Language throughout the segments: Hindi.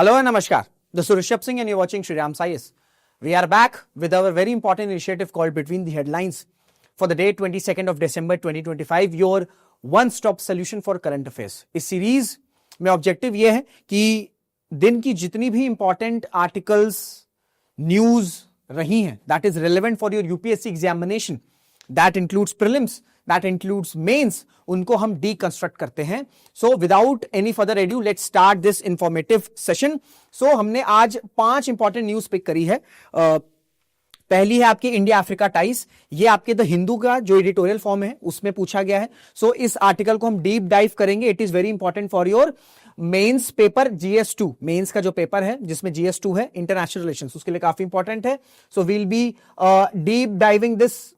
Hello and Namaskar. This is Rishabh Singh and you're watching Shriram Science. We are back with our very important initiative called Between the Headlines for the day 22nd of December 2025, your one-stop solution for current affairs. इस सीरीज में ऑब्जेक्टिव ये है कि दिन की जितनी भी इंपॉर्टेंट आर्टिकल्स, न्यूज रही हैं, that is relevant for your UPSC examination, that includes prelims, that includes mains, उनको हम डीकंस्ट्रक्ट करते हैं. So without any further adieu let's start this informative session. So हमने आज 5 इंपॉर्टेंट न्यूज पिक करी है. पहली है आपकी इंडिया अफ्रीका टाइज. ये आपके द हिंदू का जो एडिटोरियल फॉर्म है उसमें पूछा गया है. सो इस आर्टिकल को हम डीप डाइव करेंगे. It is very important for your mains paper GS2. Mains का जो पेपर है जिसमें GS2 है, इंटरनेशनल रिलेशंस, उसके लिए काफी इंपॉर्टेंट है. So we'll be deep diving this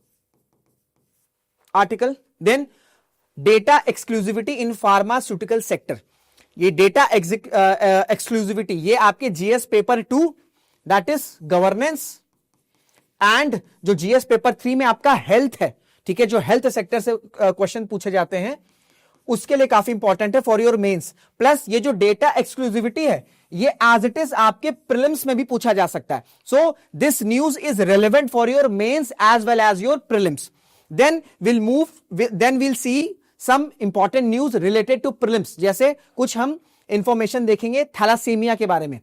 article. Then data exclusivity in pharmaceutical sector. ये डेटा एक्सक्लूसिविटी ये आपके GS paper 2 that is governance and जो GS पेपर 3 में आपका हेल्थ है, ठीक है, जो हेल्थ सेक्टर से क्वेश्चन पूछे जाते हैं उसके लिए काफी इंपॉर्टेंट है फॉर योर मेंस. प्लस ये जो डेटा एक्सक्लूसिविटी है ये एज इट इज आपके प्रीलिम्स में भी पूछा जा सकता है. So this news is relevant for your mains as well as your prelims. Then we'll see some important news related to prelims. जैसे कुछ हम इंफॉर्मेशन देखेंगे थैलासीमिया के बारे में,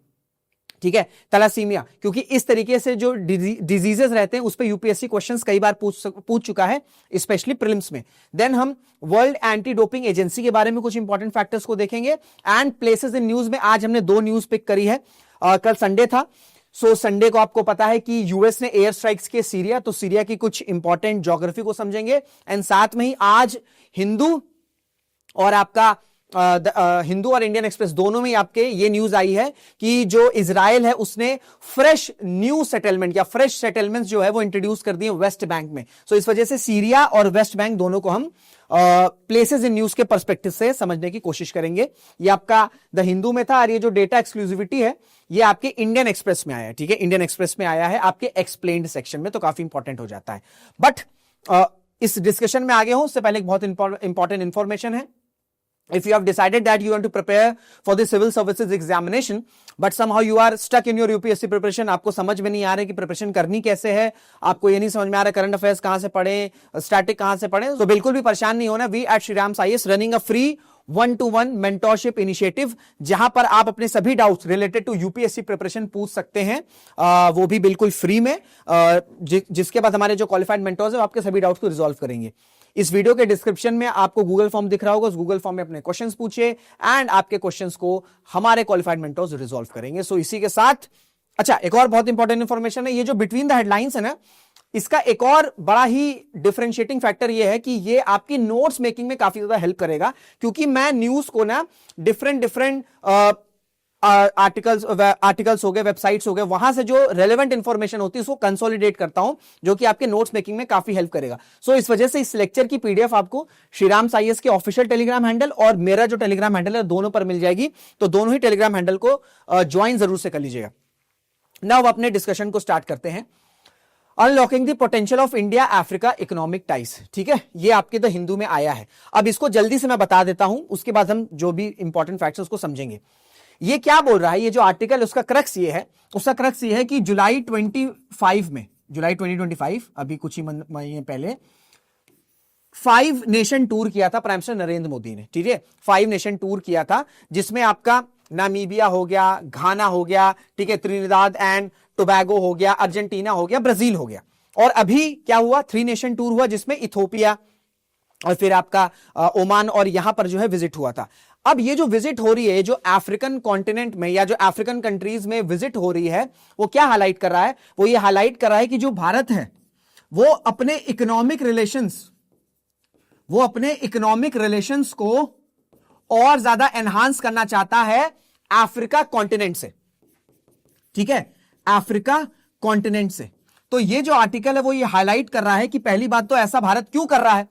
ठीक है, थैलासीमिया, क्योंकि इस तरीके से जो डिजीजेस रहते हैं उस पे यूपीएससी क्वेश्चंस कई बार पूछ चुका है, स्पेशली प्रीलिम्स में. देन हम वर्ल्ड एंटी डोपिंग एजेंसी के बारे में कुछ इंपॉर्टेंट फैक्टर्स को देखेंगे. एंड प्लेसेस इन न्यूज में आज हमने 2 न्यूज पिक करी है. कल संडे था. सो संडे को आपको पता है कि यूएस ने एयर स्ट्राइक्स किए सीरिया, तो सीरिया की कुछ इंपॉर्टेंट ज्योग्राफी को समझेंगे. एंड साथ में ही आज हिंदू और आपका हिंदू और इंडियन एक्सप्रेस दोनों में आपके ये न्यूज आई है कि जो इजराइल है उसने फ्रेश न्यू सेटलमेंट या फ्रेश सेटलमेंट्स जो है वो इंट्रोड्यूस कर दिए वेस्ट बैंक में. सो इस वजह से सीरिया और वेस्ट बैंक दोनों को हम प्लेसेस इन न्यूज के पर्सपेक्टिव से समझने की कोशिश करेंगे. ये आपका द हिंदू में था और ये जो डेटा एक्सक्लूसिविटी है ये आपके इंडियन एक्सप्रेस में आया है, ठीक है, इंडियन एक्सप्रेस में आया है आपके एक्सप्लेन्ड सेक्शन में, तो काफी इंपॉर्टेंट हो जाता है. बट इस डिस्कशन में आगे हो उससे पहले एक बहुत इंपॉर्टेंट इंफॉर्मेशन है. If you have decided that you want to prepare for the civil services examination, but somehow you are stuck in your UPSC preparation, आपको समझ में नहीं आ रहा है कि प्रिपरेशन करनी कैसे है, आपको ये नहीं समझ में आ रहा है करंट अफेयर्स कहां से पढ़े, स्टैटिक कहां से पढ़े, तो बिल्कुल भी परेशान नहीं होना. We at Shriram science running a free 1-to-1 mentorship initiative जहां पर आप अपने सभी doubts related to UPSC preparation पूछ सकते हैं, वो भी बिल्कुल फ्री में, जिसके बाद हमारे जो क्वालिफाइड मेंटोर्स है आपके सभी डाउट्स को रिजॉल्व करेंगे. इस वीडियो के डिस्क्रिप्शन में आपको गूगल फॉर्म दिख रहा होगा, उस गूगल फॉर्म में अपने क्वेश्चंस पूछिए एंड आपके क्वेश्चंस को हमारे क्वालिफाइड मेंटर्स रिजॉल्व करेंगे. सो इसी के साथ अच्छा एक और बहुत इंपॉर्टेंट इंफॉर्मेशन है. ये जो बिटवीन द हेडलाइंस है ना, इसका एक और बड़ा ही डिफरेंशिएटिंग फैक्टर ये है कि ये आपकी नोट्स मेकिंग में काफी ज्यादा हेल्प करेगा, क्योंकि मैं न्यूज को ना डिफरेंट आर्टिकल्स हो गए, वेबसाइट्स हो गए, वहां से जो रेलेवेंट इंफॉर्मेशन होती है उसको कंसोलिडेट करता हूं, जो कि आपके नोट्स मेकिंग में काफी हेल्प करेगा. सो इस वजह से इस लेक्चर की PDF आपको श्रीराम साइंस के ऑफिशियल टेलीग्राम हैंडल और मेरा जो टेलीग्राम हैंडल है दोनों पर मिल जाएगी. तो दोनों ही टेलीग्राम हैंडल को ज्वाइन जरूर से कर लीजिएगा. नाउ अपने डिस्कशन को स्टार्ट करते हैं. Unlocking the potential of India Africa economic ties, ठीक है, ये आपके द हिंदू में आया है. अब इसको जल्दी से मैं बता देता हूं, उसके बाद हम जो भी इंपॉर्टेंट फैक्ट्स उसको समझेंगे. ये क्या बोल रहा है, ये जो आर्टिकल उसका क्रक्स ये है कि जुलाई 2025 अभी कुछ ही महीने पहले 5 नेशन टूर किया था प्राइम मिनिस्टर नरेंद्र मोदी ने, ठीक है, 5 नेशन टूर किया था जिसमें आपका नामीबिया हो गया, घाना हो गया, ठीक है, त्रिनिदाद एंड टोबैगो हो गया, अर्जेंटीना हो गया, ब्राजील हो गया. और अभी क्या हुआ, 3 नेशन टूर हुआ जिसमें इथोपिया और फिर आपका ओमान और यहां पर जो है विजिट हुआ था. अब ये जो विजिट हो रही है, जो अफ्रीकन कॉन्टिनेंट में या जो अफ्रीकन कंट्रीज में विजिट हो रही है, वो क्या हाईलाइट कर रहा है, वो ये हाईलाइट कर रहा है कि जो भारत है वो अपने इकोनॉमिक रिलेशंस को और ज्यादा एनहांस करना चाहता है अफ्रीका कॉन्टिनेंट से, ठीक है, अफ्रीका कॉन्टिनेंट से. तो ये जो आर्टिकल है वो ये हाईलाइट कर रहा है कि पहली बात तो ऐसा भारत क्यों कर रहा है,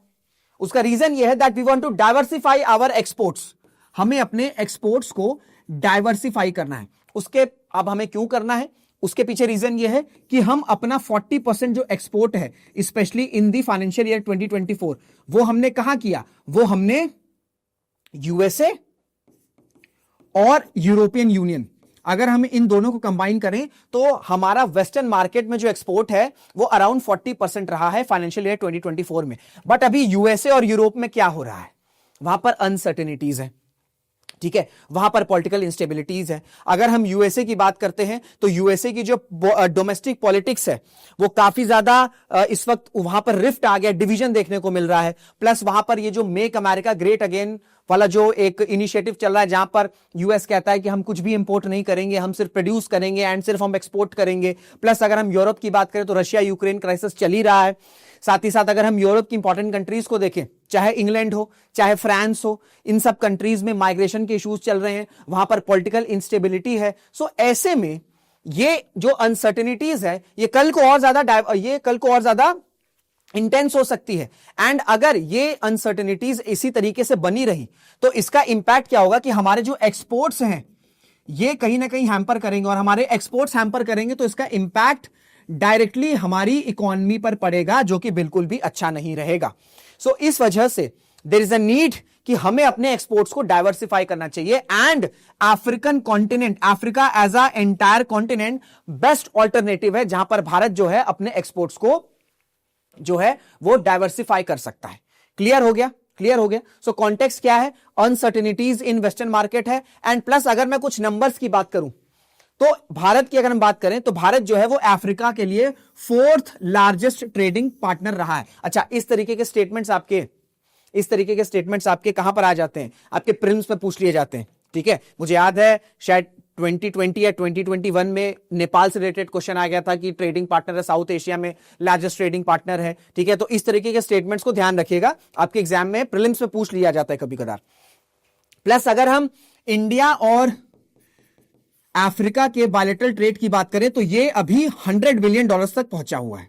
उसका रीजन ये है that we want to diversify our exports. हमें अपने एक्सपोर्ट्स को डाइवर्सिफाई करना है. उसके अब हमें क्यों करना है, उसके पीछे रीजन ये है कि हम अपना 40% जो एक्सपोर्ट है specially in the financial year 2024 वो हमने कहां किया, वो हमने यूएसए और यूरोपियन यूनियन अगर हम इन दोनों को कंबाइन करें तो हमारा वेस्टर्न मार्केट में जो एक्सपोर्ट है वो अराउंड 40% रहा है फाइनेंशियल ईयर 2024 में। बट अभी यूएसए और यूरोप में क्या हो रहा है, वहां पर अनसर्टेनिटीज है, ठीक है, वहां पर पॉलिटिकल इंस्टेबिलिटीज है। अगर हम यूएसए की बात करते हैं तो यूएसए की जो डोमेस्टिक पॉलिटिक्स है वो काफी ज्यादा इस वक्त वहां पर रिफ्ट आ गया, डिवीजन देखने को मिल रहा है। प्लस वहां पर ये जो मेक अमेरिका ग्रेट अगेन वाला जो एक इनिशिएटिव चल रहा है, जहां पर यूएस कहता है कि हम कुछ भी इंपोर्ट नहीं करेंगे, हम सिर्फ प्रोड्यूस करेंगे एंड सिर्फ हम एक्सपोर्ट करेंगे। प्लस अगर हम यूरोप की बात करें तो रशिया यूक्रेन क्राइसिस चल ही रहा है। साथ ही साथ अगर हम यूरोप की इंपॉर्टेंट कंट्रीज को देखें, चाहे इंग्लैंड हो चाहे फ्रांस हो, इन सब कंट्रीज में माइग्रेशन के इश्यूज चल रहे हैं, वहां पर पॉलिटिकल इंस्टेबिलिटी है। सो ऐसे में ये जो अनसर्टेनिटीज है ये कल को और ज्यादा इंटेंस हो सकती है। एंड अगर ये अनसर्टेनिटीज इसी तरीके से बनी रही तो इसका इंपैक्ट क्या होगा कि हमारे जो एक्सपोर्ट्स हैं ये कहीं ना कहीं हैम्पर करेंगे, और हमारे एक्सपोर्ट्स हैम्पर करेंगे तो इसका इंपैक्ट डायरेक्टली हमारी इकोनॉमी पर पड़ेगा, जो कि बिल्कुल भी अच्छा नहीं रहेगा। सो इस वजह से देयर इज अ नीड कि हमें अपने एक्सपोर्ट्स को डाइवर्सिफाई करना चाहिए। And African continent, Africa as a entire continent best alternative है, जहां पर भारत जो है अपने एक्सपोर्ट्स को जो है वो डाइवर्सिफाई कर सकता है। क्लियर हो गया? क्लियर हो गया। सो कॉन्टेक्स्ट क्या है? अनसर्टेनिटीज इन वेस्टर्न मार्केट है। एंड प्लस अगर मैं कुछ नंबर्स की बात करूं तो भारत की अगर हम बात करें तो भारत जो है वो अफ्रीका के लिए 4th लार्जेस्ट ट्रेडिंग पार्टनर रहा है। अच्छा, इस तरीके के स्टेटमेंट्स आपके कहां पर आ जाते हैं? आपके प्रीलिम्स में पूछ लिए जाते हैं, ठीक है। मुझे याद है शायद 2020 या 2021 में नेपाल से रिलेटेड क्वेश्चन आ गया था कि ट्रेडिंग पार्टनर है, साउथ एशिया में लार्जेस्ट ट्रेडिंग पार्टनर है, ठीक है। तो इस तरीके के स्टेटमेंट्स को ध्यान रखिएगा, आपके एग्जाम में प्रीलिम्स में पूछ लिया जाता है कभी कभार। प्लस अगर हम इंडिया और अफ्रीका के बायलैटरल ट्रेड की बात करें तो ये अभी $100 बिलियन तक पहुंचा हुआ है,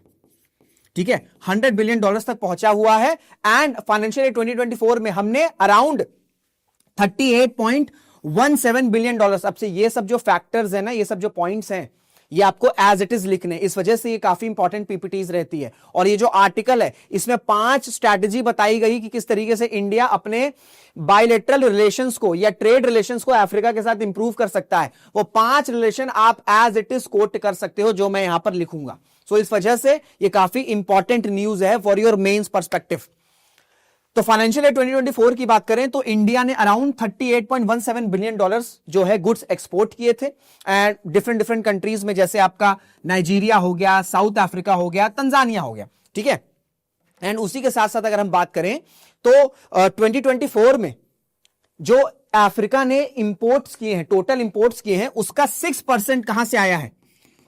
ठीक है, $100 बिलियन तक पहुंचा हुआ है। एंड फाइनेंशियल ईयर 2024 में हमने अराउंड 38.17 बिलियन डॉलर्स। अब से ये सब जो फैक्टर्स है ना, ये सब जो पॉइंट्स हैं, ये आपको एज इट इज लिखने, इस वजह से ये काफी इंपॉर्टेंट पीपीटीज रहती है। और ये जो आर्टिकल है इसमें 5 स्ट्रैटेजी बताई गई कि किस तरीके से इंडिया अपने बायलैटरल रिलेशंस को या ट्रेड रिलेशंस को अफ्रीका के साथ इंप्रूव कर सकता है। वो 5 रिलेशन आप एज इट इज कोट कर सकते हो, जो मैं यहां पर लिखूंगा। सो इस वजह से ये काफी इंपॉर्टेंट न्यूज है फॉर योर मेंस पर्सपेक्टिव। तो फाइनेंशियल ईयर 2024 की बात करें तो इंडिया ने अराउंड $38.17 बिलियन जो है गुड्स एक्सपोर्ट किए थे एंड डिफरेंट कंट्रीज में, जैसे आपका नाइजीरिया हो गया, साउथ अफ्रीका हो गया, तंजानिया हो गया, ठीक है। एंड उसी के साथ साथ अगर हम बात करें तो 2024 में जो अफ्रीका ने इंपोर्ट्स किए हैं, टोटल इंपोर्ट्स किए हैं, उसका 6% कहां से आया है?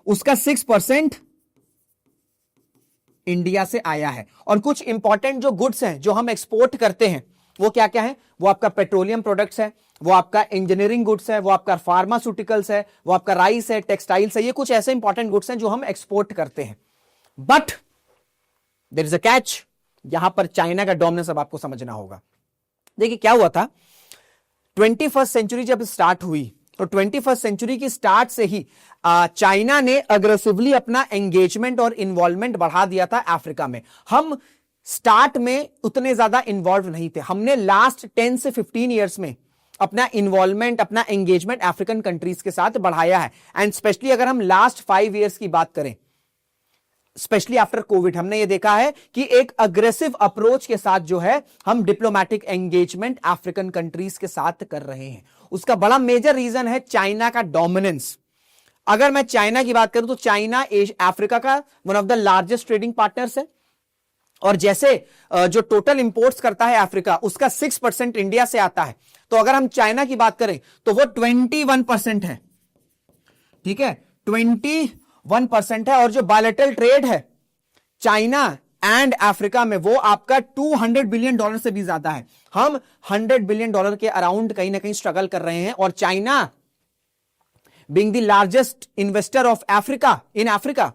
उसका 6% इंडिया से आया है। और कुछ इंपॉर्टेंट जो गुड्स हैं जो हम एक्सपोर्ट करते हैं वो क्या क्या है? वो आपका पेट्रोलियम प्रोडक्ट्स है, वो आपका इंजीनियरिंग गुड्स है, वो आपका फार्मास्यूटिकल्स है, वो आपका राइस है, टेक्सटाइल्स है। ये कुछ ऐसे इंपॉर्टेंट गुड्स हैं जो हम एक्सपोर्ट करते हैं। But there is a catch, यहां पर चाइना का डोमिनेंस अब आपको समझना होगा। देखिए क्या हुआ था, 21st सेंचुरी जब स्टार्ट हुई तो 21st सेंचुरी की स्टार्ट से ही चाइना ने अग्रेसिवली अपना एंगेजमेंट और इन्वॉल्वमेंट बढ़ा दिया था अफ्रीका में। हम स्टार्ट में उतने ज्यादा इन्वॉल्व नहीं थे, हमने लास्ट 10 से 15 ईयर्स में अपना इन्वॉल्वमेंट, अपना एंगेजमेंट अफ्रीकन कंट्रीज के साथ बढ़ाया है। एंड स्पेशली अगर हम लास्ट 5 ईयर्स की बात करें, स्पेशली आफ्टर कोविड, हमने ये देखा है कि एक अग्रेसिव अप्रोच के साथ जो है हम डिप्लोमैटिक एंगेजमेंट अफ्रीकन कंट्रीज के साथ कर रहे हैं। उसका बड़ा मेजर रीजन है चाइना का डोमिनेंस। अगर मैं चाइना की बात करूं तो चाइना अफ्रीका का one of the largest trading partners है। और जैसे जो टोटल इंपोर्ट्स करता है अफ्रीका, उसका 6% इंडिया से आता है। तो अगर हम चाइना की बात करें तो वो 21% है, ठीक है, 21% है। और जो बायलैटरल ट्रेड है चाइना एंड अफ्रीका में, वो आपका $200 बिलियन से भी ज्यादा है। हम $100 बिलियन के अराउंड कहीं ना कहीं स्ट्रगल कर रहे हैं। और China being the largest investor of Africa in Africa,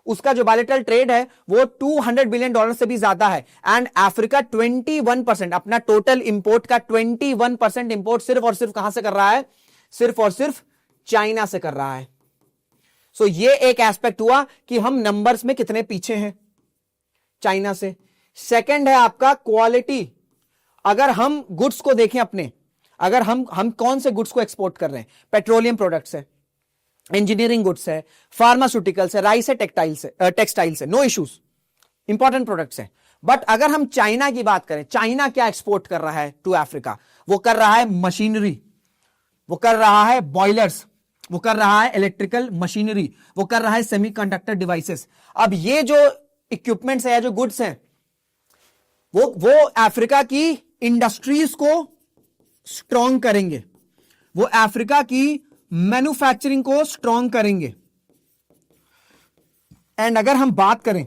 उसका जो बायलैटरल ट्रेड है वो $200 बिलियन से भी ज्यादा है। एंड अफ्रीका 21%, अपना टोटल इंपोर्ट का 21% इंपोर्ट सिर्फ और सिर्फ कहां से कर रहा है? सिर्फ और सिर्फ चाइना से कर रहा है। सो ये एक एस्पेक्ट हुआ कि हम नंबर्स में कितने पीछे हैं चाइना से। सेकंड है आपका क्वालिटी। अगर हम गुड्स को देखें अपने, अगर हम कौन से गुड्स को एक्सपोर्ट कर रहे हैं, पेट्रोलियम प्रोडक्ट्स है, इंजीनियरिंग गुड्स है, फार्मास्यूटिकल्स है, राइस है, टेक्सटाइल्स है, नो इश्यूज, इंपॉर्टेंट प्रोडक्ट्स है। बट अगर हम चाइना की बात करें, चाइना क्या एक्सपोर्ट कर रहा है टू अफ्रीका? वो कर रहा है मशीनरी, वो कर रहा है बॉयलर्स, वो कर रहा है इलेक्ट्रिकल मशीनरी, वो कर रहा है सेमीकंडक्टर डिवाइसेस। अब ये जो इक्विपमेंट्स है या जो गुड्स हैं, वो अफ्रीका की इंडस्ट्रीज को स्ट्रॉन्ग करेंगे, वो अफ्रीका की मैन्युफैक्चरिंग को स्ट्रॉन्ग करेंगे। एंड अगर हम बात करें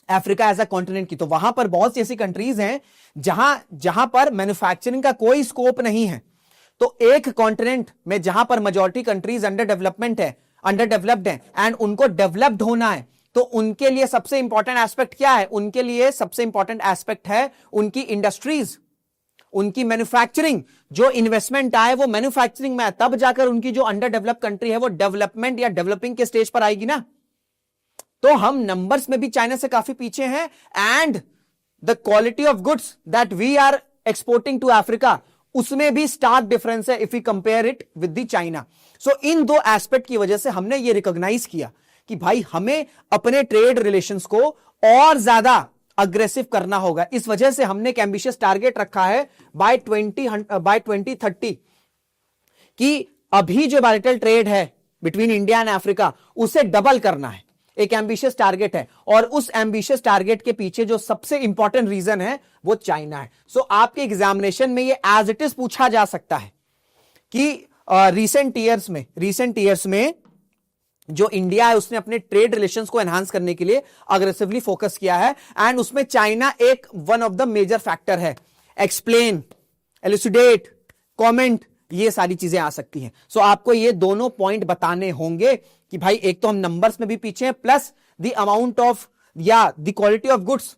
अफ्रीका एज अ कॉन्टिनेंट की, तो वहां पर बहुत सी ऐसी कंट्रीज हैं जहां पर मैन्युफैक्चरिंग का कोई स्कोप नहीं है। तो एक कॉन्टिनेंट में जहां पर मेजॉरिटी कंट्रीज अंडर डेवलप्ड है एंड उनको डेवलप्ड होना है, तो उनके लिए सबसे इंपॉर्टेंट एस्पेक्ट क्या है? उनके लिए सबसे इंपॉर्टेंट एस्पेक्ट है उनकी इंडस्ट्रीज, उनकी मैन्युफैक्चरिंग। जो इन्वेस्टमेंट आए वो मैन्युफैक्चरिंग में आए, तब जाकर उनकी जो अंडर डेवलप कंट्री है वो डेवलपमेंट या डेवलपिंग के स्टेज पर आएगी ना। तो हम नंबर्स में भी चाइना से काफी पीछे हैं, and the quality of goods that we are exporting to Africa, उसमें भी स्टार्क डिफरेंस है if you compare it with the China. So इन दो एस्पेक्ट की वजह से हमने ये रिकॉग्नाइज किया कि भाई हमें अपने ट्रेड रिलेशंस को और ज्यादा अग्रेसिव करना होगा। इस वजह से हमने एक एम्बिशियस टारगेट रखा है बाय 2030 कि अभी जो बायलैटरल ट्रेड है बिटवीन इंडिया एंड अफ्रीका, उसे डबल करना है। एक एम्बिशियस टारगेट है, और उस एम्बिशियस टारगेट के पीछे जो सबसे इंपॉर्टेंट रीजन है वो चाइना है। सो आपके एग्जामिनेशन में ये एज इट इज पूछा जा सकता है कि रिसेंट ईयर्स में जो इंडिया है उसने अपने ट्रेड रिलेशंस को एनहांस करने के लिए अग्रेसिवली फोकस किया है, एंड उसमें चाइना एक one of the major factor है। एक्सप्लेन, एलुसिडेट, कमेंट, ये सारी चीजें आ सकती हैं। सो आपको ये दोनों पॉइंट बताने होंगे कि भाई एक तो हम नंबर्स में भी पीछे हैं, प्लस द अमाउंट ऑफ या the quality of goods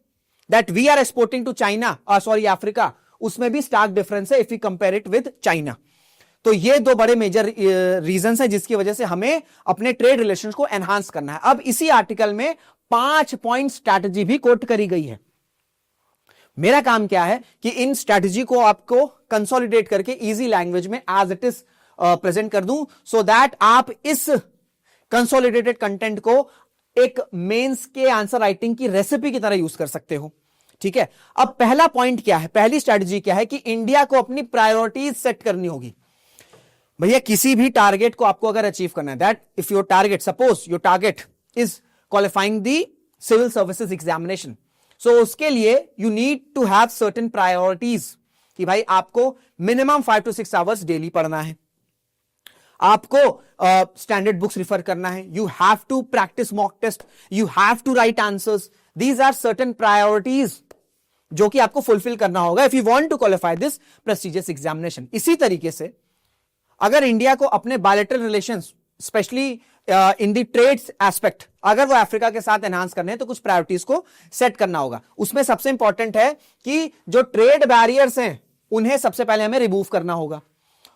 that we are exporting to China, Africa, उसमें भी स्टार्क डिफरेंस है if you compare it with China. तो ये दो बड़े मेजर रीजंस हैं जिसकी वजह से हमें अपने ट्रेड रिलेशंस को एनहांस करना है। अब इसी आर्टिकल में 5 पॉइंट स्ट्रैटेजी भी कोट करी गई है। मेरा काम क्या है कि इन स्ट्रैटेजी को आपको कंसोलिडेट करके इजी लैंग्वेज में एज इट इज प्रेजेंट कर दूं, सो दैट आप इस कंसोलिडेटेड कंटेंट को एक मेंस के आंसर राइटिंग की रेसिपी की तरह यूज कर सकते हो। ठीक है, अब पहला पॉइंट क्या है, पहली स्ट्रैटेजी क्या है कि इंडिया को अपनी प्रायोरिटीज सेट करनी होगी। भैया किसी भी टारगेट को आपको अगर अचीव करना है, that if your target, suppose your target is qualifying the civil services examination, so उसके लिए you need to have certain priorities कि भाई आपको मिनिमम 5 to 6 आवर्स डेली पढ़ना है, आपको स्टैंडर्ड बुक्स रिफर करना है, you have to practice mock test, you have to write answers. These are certain priorities जो कि आपको फुलफिल करना होगा if you want to qualify this prestigious examination. इसी तरीके से अगर इंडिया को अपने bilateral relations specially in the trades aspect अगर वो अफ्रीका के साथ एनहांस करने हैं, तो कुछ प्रायोरिटीज को सेट करना होगा। उसमें सबसे इंपॉर्टेंट है कि जो ट्रेड बैरियर्स हैं उन्हें सबसे पहले हमें रिमूव करना होगा,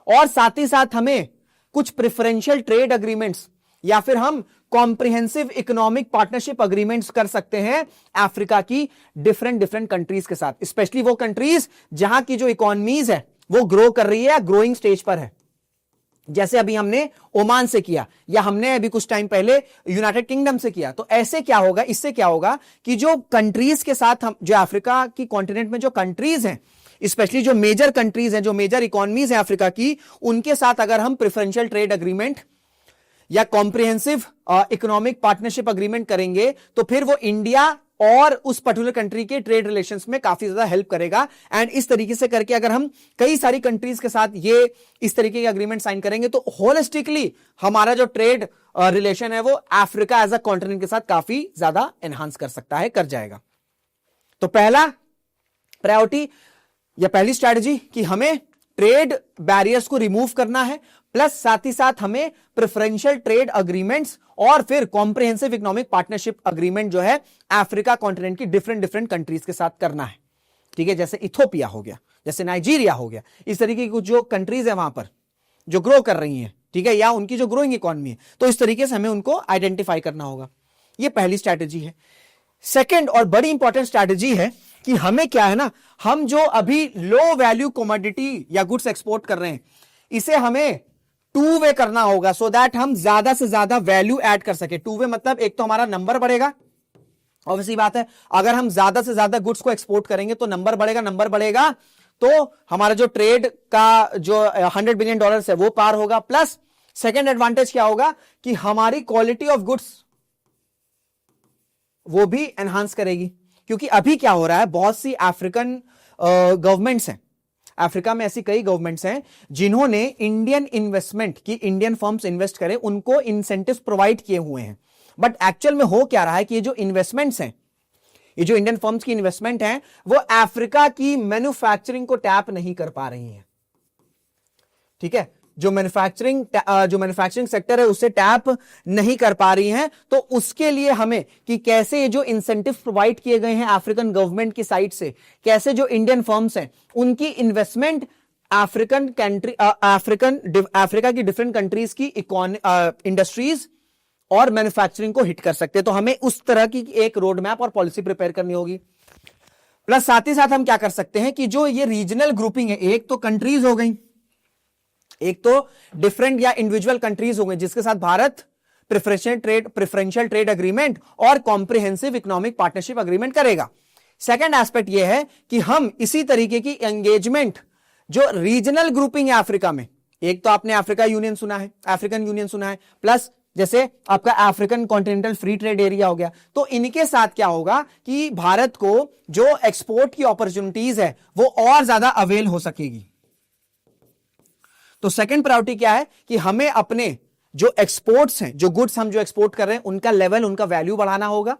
और साथ ही साथ हमें कुछ प्रेफरेंशियल ट्रेड अग्रीमेंट्स या फिर हम कॉम्प्रिहेंसिव इकोनॉमिक पार्टनरशिप अग्रीमेंट्स कर सकते हैं अफ्रीका की डिफरेंट कंट्रीज के साथ, स्पेशली वो कंट्रीज जहां की जो इकोनॉमीज है वो ग्रो कर रही है या ग्रोइंग स्टेज पर है। जैसे अभी हमने ओमान से किया, या हमने अभी कुछ टाइम पहले यूनाइटेड किंगडम से किया। तो ऐसे क्या होगा, इससे क्या होगा कि जो कंट्रीज के साथ हम, जो अफ्रीका की कॉन्टिनेंट में जो कंट्रीज हैं, स्पेशली जो मेजर कंट्रीज हैं, जो मेजर इकोनॉमीज हैं अफ्रीका की, उनके साथ अगर हम प्रेफरेंशियल ट्रेड अग्रीमेंट या कॉम्प्रिहेंसिव इकोनॉमिक पार्टनरशिप अग्रीमेंट करेंगे, तो फिर वो इंडिया और उस पर्टिकुलर कंट्री के ट्रेड रिलेशंस में काफी ज्यादा हेल्प करेगा। एंड इस तरीके से करके अगर हम कई सारी कंट्रीज के साथ ये इस तरीके के अग्रीमेंट साइन करेंगे, तो होलिस्टिकली हमारा जो ट्रेड रिलेशन है वो अफ्रीका एज अ कॉन्टिनेंट के साथ काफी ज्यादा एनहांस कर सकता है, कर जाएगा। तो पहला प्रायोरिटी या पहली स्ट्रैटेजी कि हमें ट्रेड बैरियर्स को रिमूव करना है, प्लस साथ ही साथ हमें प्रेफरेंशियल ट्रेड अग्रीमेंट्स और फिर कॉम्प्रिहेंसिव इकोनॉमिक पार्टनरशिप अग्रीमेंट जो है अफ्रीका कॉन्टिनेंट की डिफरेंट कंट्रीज के साथ करना है। ठीक है, जैसे इथोपिया हो गया, जैसे नाइजीरिया हो गया, इस तरीके की कुछ जो कंट्रीज है वहां पर जो ग्रो कर रही हैं, ठीक है, या उनकी जो ग्रोइंग इकोनॉमी है, तो इस तरीके से हमें उनको आइडेंटिफाई करना होगा। ये पहली स्ट्रैटेजी है। सेकेंड और बड़ी इंपॉर्टेंट स्ट्रैटेजी है कि हमें क्या है ना, हम जो अभी लो वैल्यू कमोडिटी या गुड्स एक्सपोर्ट कर रहे हैं, इसे हमें टू वे करना होगा, सो दैट हम ज्यादा से ज्यादा वैल्यू ऐड कर सके। टू वे मतलब एक तो हमारा नंबर बढ़ेगा, ऑब्वियसली बात है, अगर हम ज्यादा से ज्यादा गुड्स को एक्सपोर्ट करेंगे तो नंबर बढ़ेगा, नंबर बढ़ेगा तो हमारा जो ट्रेड का जो $100 बिलियन है वो पार होगा। प्लस सेकेंड एडवांटेज क्या होगा कि हमारी क्वालिटी ऑफ गुड्स वो भी एनहांस करेगी, क्योंकि अभी क्या हो रहा है, बहुत सी अफ्रीकन गवर्नमेंट्स हैं, अफ्रीका में ऐसी कई गवर्नमेंट्स हैं जिन्होंने इंडियन इन्वेस्टमेंट की, इंडियन फर्म्स इन्वेस्ट करें, उनको इंसेंटिव्स प्रोवाइड किए हुए हैं। बट एक्चुअल में हो क्या रहा है कि ये जो इन्वेस्टमेंट्स हैं, ये जो इंडियन फर्म्स की इन्वेस्टमेंट है, वो अफ्रीका की मैन्युफैक्चरिंग को टैप नहीं कर पा रही है। ठीक है, जो मैन्युफैक्चरिंग सेक्टर है उसे टैप नहीं कर पा रही हैं, तो उसके लिए हमें कि कैसे ये जो इंसेंटिव प्रोवाइड किए गए हैं अफ्रीकन गवर्नमेंट की साइड से, कैसे जो इंडियन फर्म्स हैं उनकी इन्वेस्टमेंट अफ्रीका की डिफरेंट कंट्रीज की इंडस्ट्रीज और मैन्युफैक्चरिंग को हिट कर सकते हैं। तो हमें उस तरह की एक रोड मैप और पॉलिसी प्रिपेयर करनी होगी। प्लस साथ ही साथ हम क्या कर सकते हैं कि जो ये रीजनल ग्रुपिंग है, एक तो कंट्रीज हो गई, एक तो डिफरेंट या इंडिविजुअल कंट्रीज हो गए जिसके साथ भारत प्रेफरेंशियल ट्रेड अग्रीमेंट और कॉम्प्रिहेंसिव इकोनॉमिक पार्टनरशिप अग्रीमेंट करेगा। सेकेंड एस्पेक्ट यह है कि हम इसी तरीके की एंगेजमेंट जो रीजनल ग्रुपिंग है अफ्रीका में, एक तो आपने अफ्रीकन यूनियन सुना है, प्लस जैसे आपका African continental free trade area हो गया, तो इनके साथ क्या होगा कि भारत को जो एक्सपोर्ट की अपॉर्चुनिटीज है वो और ज्यादा अवेल हो सकेगी। तो सेकंड प्रायोरिटी क्या है कि हमें अपने जो एक्सपोर्ट्स हैं, जो गुड्स हम जो एक्सपोर्ट कर रहे हैं, उनका लेवल, उनका वैल्यू बढ़ाना होगा।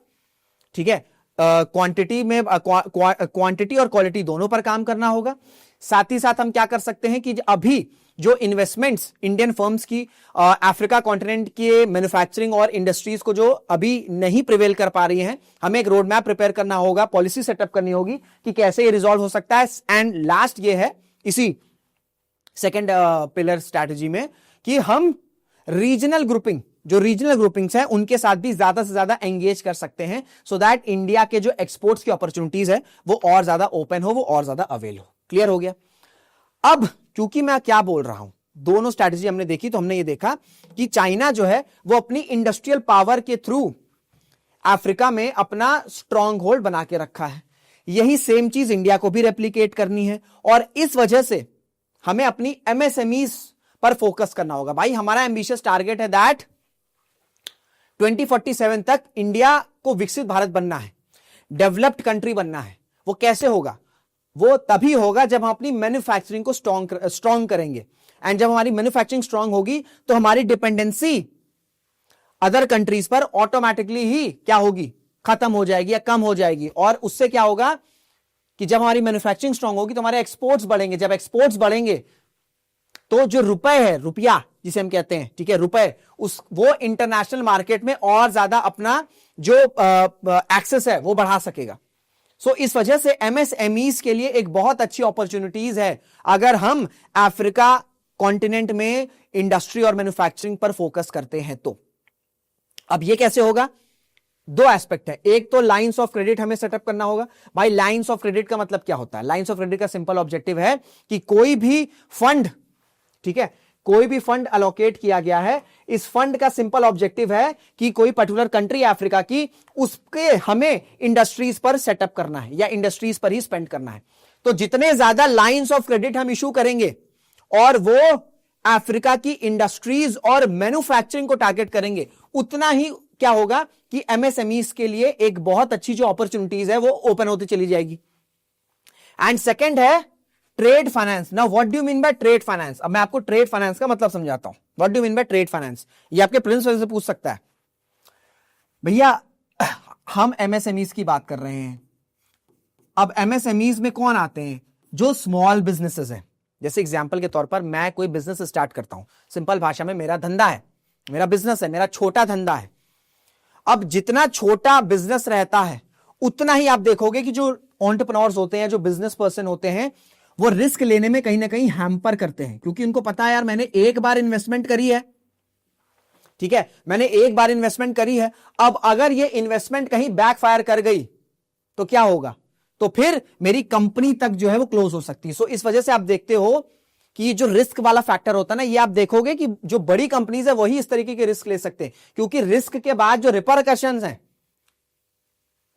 ठीक है, क्वांटिटी में क्वांटिटी और क्वालिटी दोनों पर काम करना होगा। साथ ही साथ हम क्या कर सकते हैं कि अभी जो इन्वेस्टमेंट्स इंडियन फर्म्स की अफ्रीका कॉन्टिनेंट के मैन्युफैक्चरिंग और इंडस्ट्रीज को जो अभी नहीं प्रिवेल कर पा रही हैं, हमें एक रोड मैप प्रिपेयर करना होगा, पॉलिसी सेटअप करनी होगी कि कैसे ये रिजॉल्व हो सकता है। एंड लास्ट ये है इसी सेकेंड पिलर स्ट्रैटेजी में कि हम रीजनल ग्रुपिंग्स हैं उनके साथ भी ज्यादा से ज्यादा एंगेज कर सकते हैं, सो दैट इंडिया के जो एक्सपोर्ट्स की अपॉर्चुनिटीज है वो और ज्यादा ओपन हो, वो और ज्यादा अवेल हो। क्लियर हो गया? अब क्योंकि मैं क्या बोल रहा हूं, दोनों स्ट्रैटेजी हमने देखी तो हमने ये देखा कि चाइना जो है वो अपनी इंडस्ट्रियल पावर के थ्रू अफ्रीका में अपना स्ट्रॉन्ग होल्ड बना के रखा है। यही सेम चीज इंडिया को भी रेप्लिकेट करनी है, और इस वजह से हमें अपनी एमएसएमईज पर फोकस करना होगा। भाई हमारा एम्बिशियस टारगेट है दैट 2047 तक इंडिया को विकसित भारत बनना है, डेवलप्ड कंट्री बनना है। वो कैसे होगा? वो तभी होगा जब हम अपनी मैन्युफैक्चरिंग को स्ट्रॉन्ग करेंगे, एंड जब हमारी मैन्युफैक्चरिंग स्ट्रॉन्ग होगी तो हमारी डिपेंडेंसी अदर कंट्रीज पर ऑटोमेटिकली ही क्या होगी, खत्म हो जाएगी या कम हो जाएगी। और उससे क्या होगा कि जब हमारी मैन्युफैक्चरिंग स्ट्रांग होगी तो हमारे एक्सपोर्ट्स बढ़ेंगे। जब एक्सपोर्ट्स बढ़ेंगे तो जो रुपए है, रुपया जिसे हम कहते हैं, ठीक है, रुपए, वो इंटरनेशनल मार्केट में और ज्यादा अपना जो एक्सेस है वो बढ़ा सकेगा। सो इस वजह से एमएसएमईज के लिए एक बहुत अच्छी अपॉर्चुनिटीज है अगर हम अफ्रीका कॉन्टिनेंट में इंडस्ट्री और मैन्युफैक्चरिंग पर फोकस करते हैं। तो अब ये कैसे होगा? दो एस्पेक्ट है, एक तो लाइंस ऑफ क्रेडिट हमें सेटअप करना होगा। भाई लाइंस ऑफ क्रेडिट का मतलब क्या होता है? लाइंस ऑफ क्रेडिट का सिंपल ऑब्जेक्टिव है कि कोई भी फंड, ठीक है, कोई भी फंड अलोकेट किया गया है, इस फंड का सिंपल ऑब्जेक्टिव है कि कोई पर्टिकुलर कंट्री अफ्रीका की, उसके हमें इंडस्ट्रीज पर सेटअप करना है या इंडस्ट्रीज पर ही स्पेंड करना है। तो जितने ज्यादा लाइंस ऑफ क्रेडिट हम इशू करेंगे और वो अफ्रीका की इंडस्ट्रीज और मैन्युफैक्चरिंग को टारगेट करेंगे, उतना ही क्या होगा कि एमएसएमईज के लिए एक बहुत अच्छी जो अपॉर्चुनिटीज है वो ओपन होती चली जाएगी। एंड सेकंड है trade finance. Now what do you mean by trade finance? अब मैं आपको ट्रेड फाइनेंस का मतलब समझाता हूं। What do you mean by trade finance? ये आपके प्रिंसिपल से पूछ सकता है। भैया हम एमएसएमईज की बात कर रहे हैं। अब एमएसएमईज में कौन आते हैं? जो स्मॉल बिजनेसेस हैं। जैसे एग्जांपल के तौर पर मैं कोई बिजनेस स्टार्ट करता हूं, सिंपल भाषा में मेरा धंधा है, मेरा बिजनेस है, मेरा छोटा धंधा है। अब जितना छोटा बिजनेस रहता है उतना ही आप देखोगे कि जो एंटरप्रेन्योर्स होते हैं, जो बिजनेस पर्सन होते हैं, वो रिस्क लेने में कहीं ना कहीं हैम्पर करते हैं, क्योंकि उनको पता है यार मैंने एक बार इन्वेस्टमेंट करी है, ठीक है, मैंने एक बार इन्वेस्टमेंट करी है, अब अगर ये इन्वेस्टमेंट कहीं बैकफायर कर गई तो क्या होगा? तो फिर मेरी कंपनी तक जो है वो क्लोज हो सकती है। सो इस वजह से आप देखते हो कि जो रिस्क वाला फैक्टर होता है ना, ये आप देखोगे कि जो बड़ी कंपनीज है वही इस तरीके के रिस्क ले सकते हैं, क्योंकि रिस्क के बाद जो रिपरकशंस हैं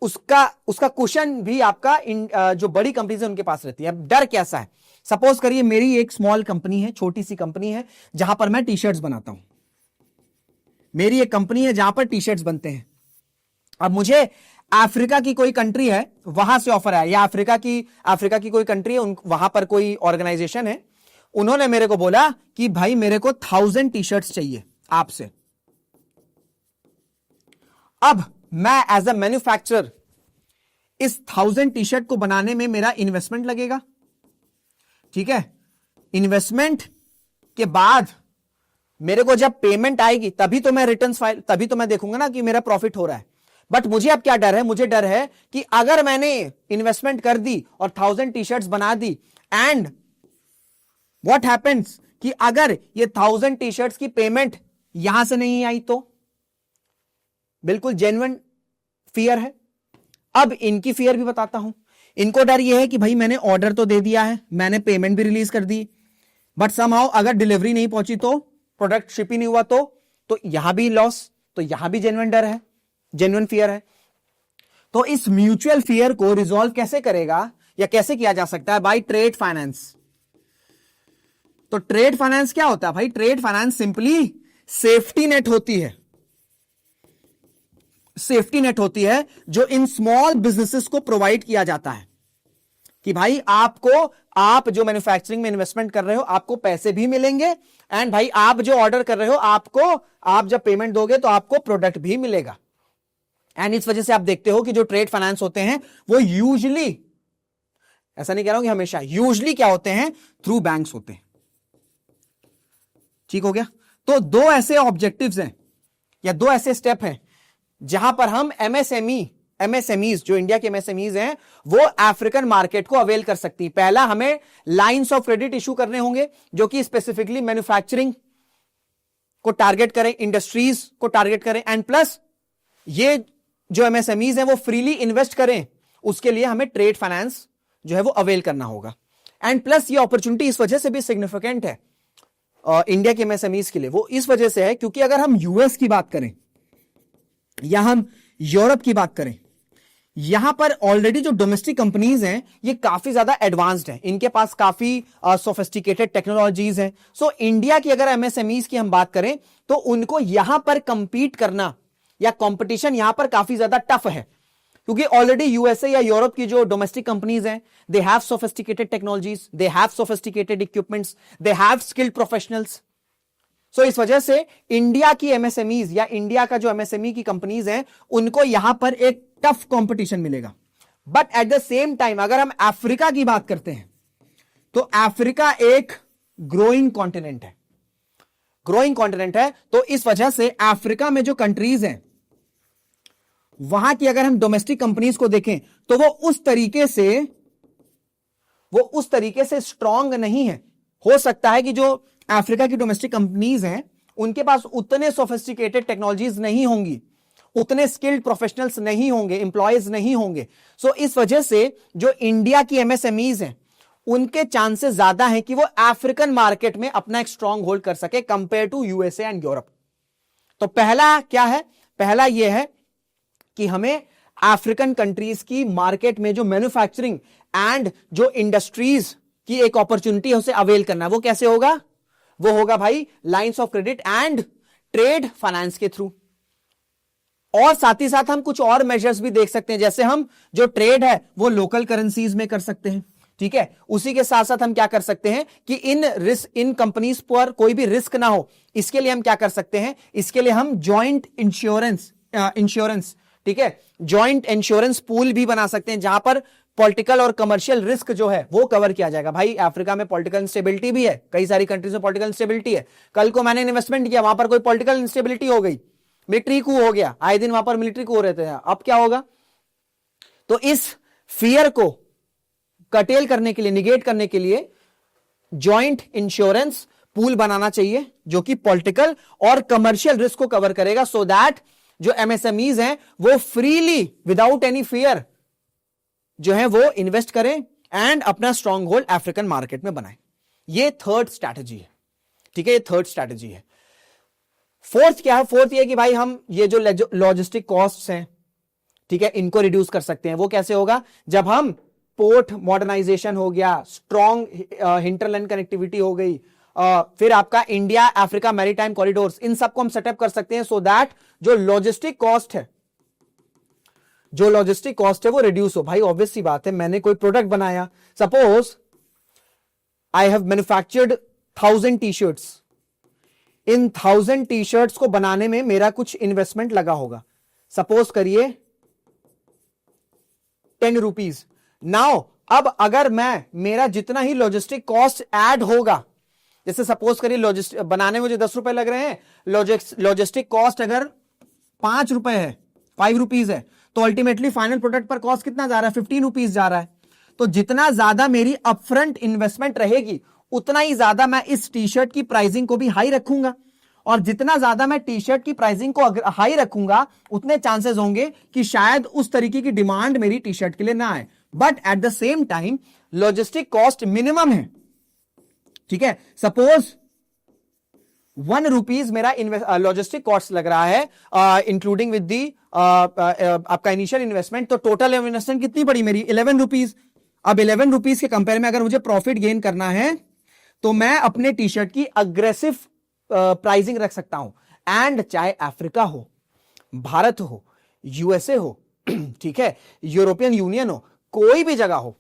उसका कुशन भी आपका जो बड़ी कंपनीज है उनके पास रहती है। अब डर कैसा है, सपोज करिए मेरी एक स्मॉल कंपनी है, छोटी सी कंपनी है जहां पर मैं टी शर्ट्स बनाता हूं। मेरी एक कंपनी है जहां पर टी शर्ट्स बनते हैं। अब मुझे अफ्रीका की कोई कंट्री है वहां से ऑफर आया, या अफ्रीका की कोई कंट्री है, वहां पर कोई ऑर्गेनाइजेशन है, उन्होंने मेरे को बोला कि भाई मेरे को 1000 टी शर्ट्स चाहिए आपसे। अब मैं एज अ मैन्युफैक्चरर इस 1000 टी शर्ट को बनाने में मेरा इन्वेस्टमेंट लगेगा, ठीक है। इन्वेस्टमेंट के बाद मेरे को जब पेमेंट आएगी तभी तो मैं रिटर्न्स फाइल, तभी तो मैं देखूंगा ना कि मेरा प्रॉफिट हो रहा है। बट मुझे अब क्या डर है, मुझे डर है कि अगर मैंने इन्वेस्टमेंट कर दी और 1000 टी शर्ट्स बना दी, एंड व्हाट हैपेंस कि अगर ये 1000 टी शर्ट्स की पेमेंट यहां से नहीं आई तो बिल्कुल जेन्युइन फियर है। अब इनकी फियर भी बताता हूं। इनको डर यह है कि भाई मैंने ऑर्डर तो दे दिया है, मैंने पेमेंट भी रिलीज कर दी, बट समहाउ अगर डिलीवरी नहीं पहुंची तो, प्रोडक्ट शिप ही नहीं हुआ तो यहां भी लॉस, तो यहां भी जेन्युइन डर है, जेन्युइन फियर है। तो इस म्यूचुअल फियर को रिजॉल्व कैसे करेगा या कैसे किया जा सकता है? By trade finance. तो ट्रेड फाइनेंस क्या होता है भाई? Trade finance simply safety net होती है, सेफ्टी नेट होती है जो इन स्मॉल बिजनेसेस को प्रोवाइड किया जाता है कि भाई आप जो मैन्युफैक्चरिंग में इन्वेस्टमेंट कर रहे हो आपको पैसे भी मिलेंगे, एंड भाई आप जो ऑर्डर कर रहे हो आप जब पेमेंट दोगे तो आपको प्रोडक्ट भी मिलेगा। एंड इस वजह से आप देखते हो कि जो ट्रेड फाइनेंस होते हैं वो यूजुअली, ऐसा नहीं कह रहा हूं कि हमेशा, यूजुअली क्या होते हैं? थ्रू बैंक्स होते हैं। ठीक हो गया? तो दो ऐसे ऑब्जेक्टिव्स हैं या दो ऐसे स्टेप हैं जहां पर हम एमएसएमईज, जो इंडिया के एमएसएमईज हैं, वो अफ्रीकन मार्केट को अवेल कर सकती है। पहला, हमें लाइंस ऑफ क्रेडिट इशू करने होंगे जो कि स्पेसिफिकली मैन्युफैक्चरिंग को टारगेट करें, इंडस्ट्रीज को टारगेट करें, एंड प्लस ये जो एमएसएमईज हैं वो फ्रीली इन्वेस्ट करें, उसके लिए हमें ट्रेड फाइनेंस जो है वो अवेल करना होगा। एंड प्लस ये अपॉर्चुनिटी इस वजह से भी सिग्निफिकेंट है इंडिया के एमएसएमईज के लिए, वो इस वजह से है क्योंकि अगर हम यूएस की बात करें या हम यूरोप की बात करें, यहां पर ऑलरेडी जो डोमेस्टिक कंपनीज हैं ये काफी ज्यादा एडवांस्ड हैं, इनके पास काफी सोफिस्टिकेटेड टेक्नोलॉजीज हैं। सो इंडिया की अगर एमएसएमईज की हम बात करें तो उनको यहां पर कंपीट करना या कंपटीशन यहां पर काफी ज्यादा टफ है, क्योंकि ऑलरेडी यूएसए या यूरोप की जो डोमेस्टिक कंपनीज हैं, they have sophisticated technologies, they have sophisticated equipments, they have skilled professionals. So इस वजह से इंडिया की एमएसएमईज या इंडिया का जो एमएसएमई की कंपनीज हैं उनको यहां पर एक टफ कंपटीशन मिलेगा। But at the same time अगर हम अफ्रीका की बात करते हैं तो अफ्रीका एक ग्रोइंग कॉन्टिनेंट है, ग्रोइंग कॉन्टिनेंट है। तो इस वजह से अफ्रीका में जो कंट्रीज हैं वहां की अगर हम डोमेस्टिक कंपनीज को देखें तो वो उस तरीके से स्ट्रांग नहीं है। हो सकता है कि जो अफ्रीका की डोमेस्टिक कंपनीज हैं उनके पास उतने सोफिस्टिकेटेड टेक्नोलॉजीज नहीं होंगी, उतने स्किल्ड प्रोफेशनल्स नहीं होंगे, एम्प्लॉयज नहीं होंगे। सो इस वजह से जो इंडिया की एमएसएमईज हैं उनके चांसेस ज्यादा हैं कि वो अफ्रीकन मार्केट में अपना एक स्ट्रांग होल्ड कर सके compare to USA and Europe. तो पहला क्या है? पहला यह है कि हमें अफ्रीकन कंट्रीज की मार्केट में जो मैन्युफैक्चरिंग एंड जो इंडस्ट्रीज की एक अपॉर्चुनिटी है उसे अवेल करना। वो कैसे होगा? वो होगा भाई lines of credit and trade finance के थ्रू। और साथ ही साथ हम कुछ और मेजर्स भी देख सकते हैं, जैसे हम जो ट्रेड है वो लोकल करेंसीज में कर सकते हैं, ठीक है। उसी के साथ साथ हम क्या कर सकते हैं कि इन कंपनीज पर कोई भी रिस्क ना हो, इसके लिए हम क्या कर सकते हैं? इसके लिए हम जॉइंट इंश्योरेंस, ठीक है, जॉइंट इंश्योरेंस पूल भी बना सकते हैं जहां पर पॉलिटिकल और कमर्शियल रिस्क जो है वो कवर किया जाएगा। भाई अफ्रीका में पॉलिटिकल इंस्टेबिलिटी भी है, कई सारी कंट्रीज में पॉलिटिकल इंस्टेबिलिटी है। कल को मैंने इन्वेस्टमेंट किया, वहां पर कोई पॉलिटिकल इंस्टेबिलिटी हो गई, मिलिट्री कू हो गया, आए दिन वहां पर मिलिट्री कू हो रहे थे, अब क्या होगा? तो इस फियर को कटेल करने के लिए, निगेट करने के लिए जॉइंट इंश्योरेंस पूल बनाना चाहिए जो कि पॉलिटिकल और कमर्शियल रिस्क को कवर करेगा, सो दैट जो एमएसएमईज हैं वो फ्रीली विदाउट एनी फियर जो है वो इन्वेस्ट करें एंड अपना स्ट्रॉन्ग होल्ड अफ्रीकन मार्केट में बनाएं। ये थर्ड स्ट्रैटेजी है, ठीक है, ये थर्ड स्ट्रैटेजी है। फोर्थ क्या है? फोर्थ ये कि भाई हम ये जो लॉजिस्टिक कॉस्ट्स हैं, ठीक है, इनको रिड्यूस कर सकते हैं। वो कैसे होगा? जब हम पोर्ट मॉडर्नाइजेशन हो गया, स्ट्रॉन्ग हिंटरलैंड कनेक्टिविटी हो गई, फिर आपका इंडिया अफ्रीका मैरीटाइम कॉरिडोर्स, इन सबको हम सेटअप कर सकते हैं सो दैट जो लॉजिस्टिक कॉस्ट है वो रिड्यूस हो। भाई ऑब्वियस सी बात है, मैंने कोई प्रोडक्ट बनाया, suppose I have manufactured 1000 t-shirts, इन 1000 टी-शर्ट्स को बनाने में मेरा कुछ इन्वेस्टमेंट लगा होगा, सपोज करिए 10 रुपीज। नाउ अब अगर मेरा जितना ही लॉजिस्टिक कॉस्ट ऐड होगा, जैसे सपोज करिए लॉजिस्टिक बनाने में मुझे 10 रुपए लग रहे हैं, लॉजिस्टिक कॉस्ट अगर 5 रुपए है, 5 रुपीज है, तो अल्टीमेटली फाइनल प्रोडक्ट पर कॉस्ट कितना जा रहा है? 15 रुपीज जा रहा है। तो जितना ज्यादा मेरी अपफ्रंट इन्वेस्टमेंट रहेगी, उतना ही ज्यादा मैं इस टी शर्ट की प्राइसिंग को भी हाई रखूंगा, और जितना ज्यादा मैं टी शर्ट की प्राइसिंग को हाई रखूंगा, उतने चांसेस होंगे कि शायद उस तरीके की डिमांड मेरी टी शर्ट के लिए ना आए। But at the same time logistic cost minimum है, ठीक है। सपोज 1 रुपीज मेरा लॉजिस्टिक कॉस्ट लग रहा है इंक्लूडिंग विद दी आपका इनिशियल इन्वेस्टमेंट, तो टोटल इन्वेस्टमेंट कितनी पड़ी मेरी? 11 रुपीज। अब 11 रुपीज के कंपेयर में अगर मुझे प्रॉफिट गेन करना है, तो मैं अपने टी शर्ट की अग्रेसिव प्राइसिंग रख सकता हूं। एंड चाहे अफ्रीका हो, भारत हो, यूएसए हो, ठीक है, यूरोपियन यूनियन हो, कोई भी जगह हो,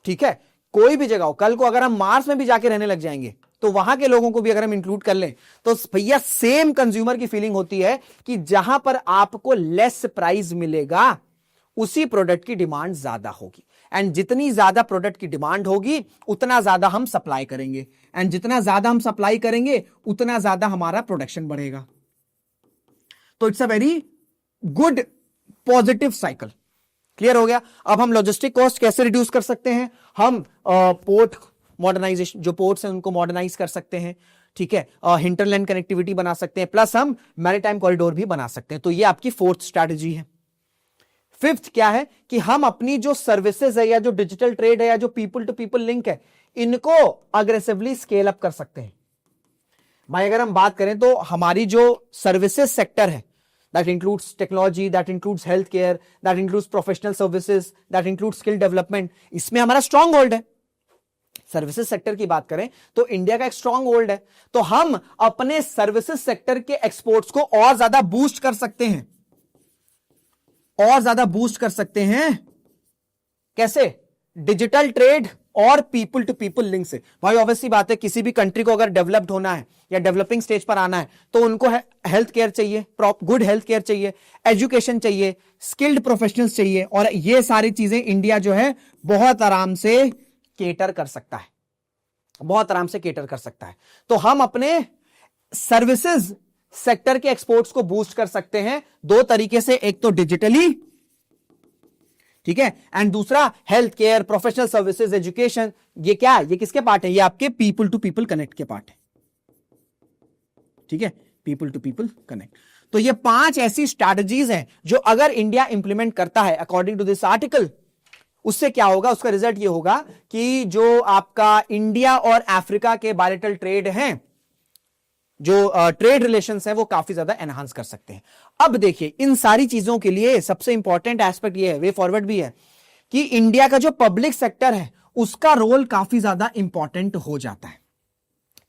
ठीक है, कोई भी जगह हो, कल को अगर हम मार्स में भी जाके रहने लग जाएंगे, तो वहां के लोगों को भी अगर हम इंक्लूड कर लें, तो भैया सेम कंज्यूमर की फीलिंग होती है कि जहां पर आपको लेस प्राइस मिलेगा, उसी प्रोडक्ट की डिमांड ज्यादा होगी। एंड जितनी ज्यादा प्रोडक्ट की डिमांड होगी, उतना ज्यादा हम सप्लाई करेंगे, एंड जितना ज्यादा हम सप्लाई करेंगे, उतना ज्यादा हमारा प्रोडक्शन बढ़ेगा। तो it's a very good positive cycle. Clear हो गया? अब हम लॉजिस्टिक कॉस्ट कैसे रिड्यूस कर सकते हैं? हम पोर्ट मॉडर्नाइजेशन, जो पोर्ट्स हैं उनको मॉडर्नाइज कर सकते हैं, ठीक है, हिंटरलैंड कनेक्टिविटी बना सकते हैं, प्लस हम मैरीटाइम कॉरिडोर भी बना सकते हैं। तो ये आपकी फोर्थ स्ट्रैटेजी है। फिफ्थ क्या है कि हम अपनी जो सर्विसेज है, या जो डिजिटल ट्रेड है, या जो पीपल टू पीपल लिंक है, इनको अग्रेसिवली स्केल अप कर सकते हैं। भाई अगर हम बात करें तो हमारी जो सर्विसेज सेक्टर है, that includes technology, that includes health care, that includes professional services, that includes skill development, इसमें हमारा स्ट्रॉन्ग होल्ड है। सर्विसेज सेक्टर की बात करें तो इंडिया का एक स्ट्रॉन्ग होल्ड है, तो हम अपने सर्विसेज सेक्टर के एक्सपोर्ट्स को और ज्यादा बूस्ट कर सकते हैं, और ज्यादा बूस्ट कर सकते हैं। कैसे? डिजिटल ट्रेड और पीपल टू पीपल लिंक से। भाई ऑब्वियसली बात है, किसी भी कंट्री को अगर डेवलप्ड होना है या डेवलपिंग स्टेज पर आना है, तो उनको हेल्थ केयर चाहिए, गुड हेल्थ केयर चाहिए, एजुकेशन चाहिए, स्किल्ड प्रोफेशनल्स चाहिए, और ये सारी चीजें इंडिया जो है बहुत आराम से केटर कर सकता है, बहुत आराम से केटर कर सकता है। तो हम अपने सर्विसेज सेक्टर के एक्सपोर्ट्स को बूस्ट कर सकते हैं दो तरीके से, एक तो डिजिटली, ठीक है, एंड दूसरा health care, professional services, education. ये क्या है? ये किसके पार्ट है? ये आपके पीपल टू पीपल कनेक्ट के पार्ट है, ठीक है, पीपल टू पीपल कनेक्ट। तो ये 5 ऐसी स्ट्रैटेजीज हैं जो अगर इंडिया इंप्लीमेंट करता है अकॉर्डिंग टू दिस आर्टिकल, उससे क्या होगा? उसका रिजल्ट ये होगा कि जो आपका इंडिया और अफ्रीका के बायलैटरल ट्रेड हैं, जो ट्रेड रिलेशंस हैं, वो काफी ज्यादा एनहांस कर सकते हैं। अब देखिए, इन सारी चीजों के लिए सबसे इंपॉर्टेंट एस्पेक्ट ये है, वे फॉरवर्ड भी है, कि इंडिया का जो पब्लिक सेक्टर है उसका रोल काफी ज्यादा इंपॉर्टेंट हो जाता है,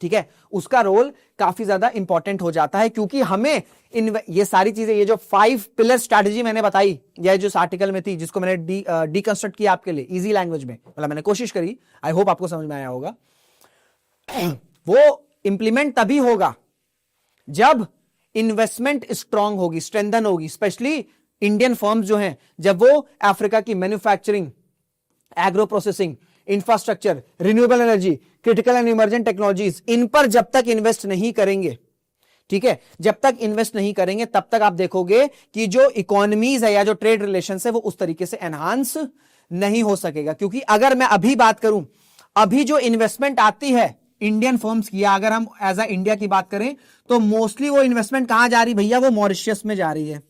ठीक है, उसका रोल काफी ज्यादा इंपॉर्टेंट हो जाता है, क्योंकि हमें ये सारी चीजें, ये जो 5 पिलर स्ट्रैटेजी मैंने बताई, या जो इस आर्टिकल में थी, जिसको मैंने डीकंस्ट्रक्ट किया आपके लिए इजी लैंग्वेज में, मतलब मैंने कोशिश करी, आई होप आपको समझ में आया होगा। वो इंप्लीमेंट तभी होगा जब इन्वेस्टमेंट स्ट्रांग होगी, स्ट्रेंथन होगी, स्पेशली इंडियन फर्म्स जो हैं, जब वो अफ्रीका की manufacturing, agro processing, infrastructure, renewable energy, critical and emergent technologies, इन पर जब तक इन्वेस्ट नहीं करेंगे, ठीक है, जब तक इन्वेस्ट नहीं करेंगे, तब तक आप देखोगे कि जो इकोनॉमीज है या जो ट्रेड रिलेशन है, वो उस तरीके से एनहांस नहीं हो सकेगा। क्योंकि अगर मैं अभी बात करूं, अभी जो इन्वेस्टमेंट आती है इंडियन फर्म्स की, अगर हम एज अ इंडिया की बात करें, तो मोस्टली वो इन्वेस्टमेंट कहां जा रही भैया? वो मॉरिशस में जा रही है।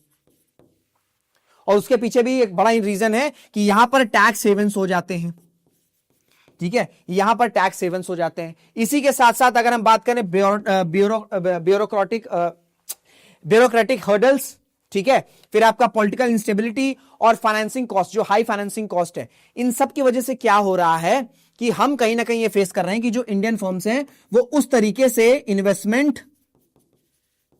और उसके पीछे भी एक बड़ा रीजन है कि यहां पर टैक्स हेवंस हो जाते हैं, ठीक है, यहां पर टैक्स हेवंस हो जाते हैं। इसी के साथ साथ अगर हम बात करें ब्यूरोक्रेटिक हर्डल्स, ठीक है, फिर आपका पॉलिटिकल इंस्टेबिलिटी और फाइनेंसिंग कॉस्ट, जो हाई फाइनेंसिंग कॉस्ट है, इन सब की वजह से क्या हो रहा है कि हम कहीं ना कहीं ये फेस कर रहे हैं कि जो इंडियन फर्म्स हैं वो उस तरीके से इन्वेस्टमेंट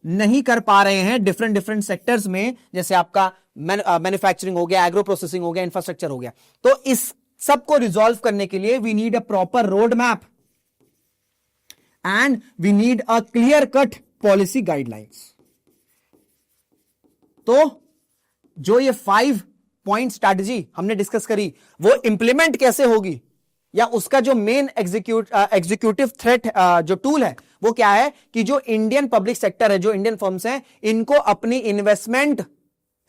नहीं कर पा रहे हैं डिफरेंट डिफरेंट सेक्टर्स में, जैसे आपका मैन्युफैक्चरिंग हो गया, एग्रो प्रोसेसिंग हो गया, इंफ्रास्ट्रक्चर हो गया। तो इस सबको रिजॉल्व करने के लिए we need a proper road map and we need a clear cut policy guidelines. तो जो ये 5 पॉइंट स्ट्रैटेजी हमने डिस्कस करी वो इंप्लीमेंट कैसे होगी, या उसका जो मेन एग्जीक्यूटिव थ्रेट जो टूल है वो क्या है कि जो इंडियन पब्लिक सेक्टर है, जो इंडियन फर्म्स हैं, इनको अपनी इन्वेस्टमेंट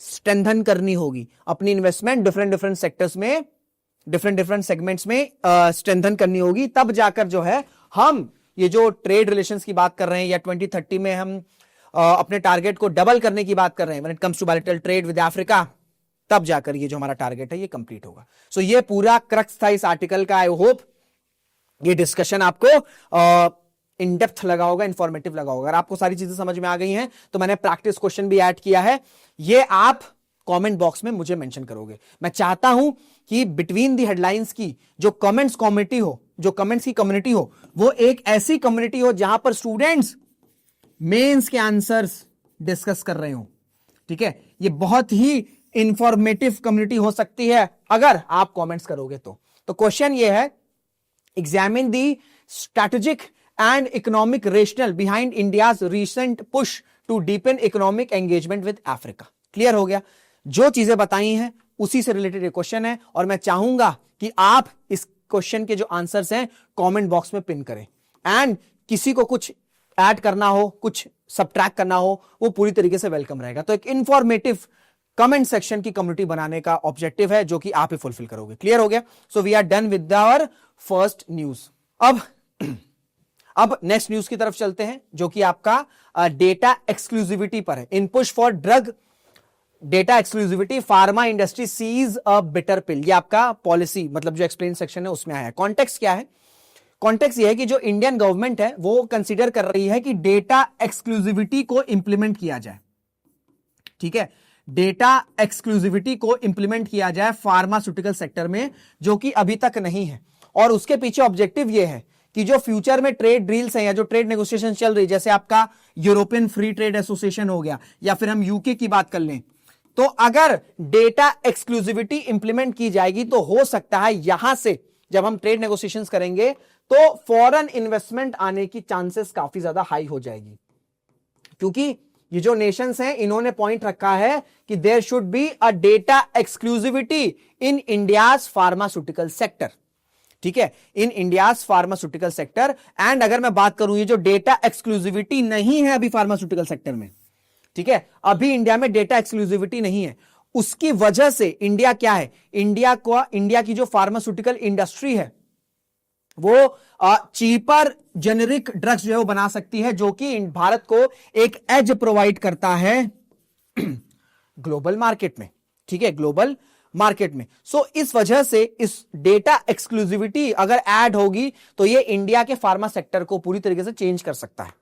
स्ट्रेंथन करनी होगी, अपनी इन्वेस्टमेंट डिफरेंट डिफरेंट सेक्टर्स में, डिफरेंट डिफरेंट सेगमेंट्स में स्ट्रेंथन करनी होगी। तब जाकर जो है हम ये जो ट्रेड रिलेशंस की बात कर रहे हैं, या 2030 में हम अपने टारगेट को डबल करने की बात कर रहे हैं when it comes to bilateral trade with Africa, तब जाकर ये जो हमारा टारगेट है ये कंप्लीट होगा। सो ये पूरा क्रक्स था इस आर्टिकल का। आई होप ये डिस्कशन आपको इन डेप्थ लगा होगा, इंफॉर्मेटिव लगा होगा। अगर आपको सारी चीजें समझ में आ गई हैं तो मैंने प्रैक्टिस क्वेश्चन भी ऐड किया है, ये आप कमेंट बॉक्स में मुझे मेंशन करोगे। मैं चाहता हूं कि बिटवीन दी हेडलाइंस की जो कमेंट्स कम्युनिटी हो, जो कमेंट्स की कम्युनिटी हो, वो एक ऐसी कम्युनिटी हो जहां पर स्टूडेंट्स मेंस के आंसर्स डिस्कस कर रहे हो, ठीक है। ये बहुत ही इंफॉर्मेटिव कम्युनिटी हो सकती है अगर आप कमेंट्स करोगे तो क्वेश्चन ये है, examine the strategic and economic rationale behind India's recent push to deepen economic engagement with Africa. Clear हो गया? जो चीजें बताई हैं उसी से रिलेटेड क्वेश्चन है, और मैं चाहूंगा कि आप इस क्वेश्चन के जो आंसर्स हैं कमेंट बॉक्स में पिन करें, एंड किसी को कुछ ऐड करना हो, कुछ सबट्रैक्ट करना हो, वो पूरी तरीके से वेलकम रहेगा। तो एक इंफॉर्मेटिव कमेंट सेक्शन की कम्युनिटी बनाने का ऑब्जेक्टिव है जो कि आप ही फुलफिल करोगे। क्लियर हो गया? So we are done with our first news. अब नेक्स्ट न्यूज की तरफ चलते हैं जो कि आपका डेटा एक्सक्लूसिविटी पर है। In push for drug data exclusivity pharma industry sees a bitter pill. ये आपका पॉलिसी, मतलब जो एक्सप्लेन सेक्शन है उसमें आया है। कॉन्टेक्स्ट क्या है? कॉन्टेक्स्ट ये है कि जो इंडियन गवर्नमेंट है वो कंसीडर कर रही है कि डेटा एक्सक्लूसिविटी को इंप्लीमेंट किया जाए, ठीक है, डेटा एक्सक्लूसिविटी को इंप्लीमेंट किया जाए फार्मास्यूटिकल सेक्टर में, जो कि अभी तक नहीं है। और उसके पीछे ऑब्जेक्टिव ये है कि जो फ्यूचर में ट्रेड डील्स हैं या जो ट्रेड नेगोशिएशन चल रही, जैसे आपका यूरोपियन फ्री ट्रेड एसोसिएशन हो गया, या फिर हम यूके की बात कर लें, तो अगर डेटा एक्सक्लूसिविटी इंप्लीमेंट की जाएगी तो हो सकता है यहां से जब हम ट्रेड नेगोशिएशंस करेंगे तो फॉरेन इन्वेस्टमेंट आने की चांसेस काफी ज्यादा हाई हो जाएगी, क्योंकि ये जो नेशंस हैं इन्होंने पॉइंट रखा है कि there should be a data exclusivity in India's pharmaceutical sector, ठीक है, in India's pharmaceutical sector. And अगर मैं बात करूं ये जो डेटा एक्सक्लूसिविटी नहीं है अभी फार्मास्यूटिकल सेक्टर में, ठीक है, अभी इंडिया में डेटा एक्सक्लूसिविटी नहीं है, उसकी वजह से इंडिया क्या है, इंडिया की जो फार्मास्यूटिकल इंडस्ट्री है वो चीपर जेनेरिक ड्रग्स जो है वो बना सकती है, जो कि भारत को एक एज प्रोवाइड करता है ग्लोबल मार्केट में, ठीक है, ग्लोबल मार्केट में। सो इस वजह से इस डेटा एक्सक्लूसिविटी अगर ऐड होगी तो ये इंडिया के फार्मा सेक्टर को पूरी तरीके से चेंज कर सकता है।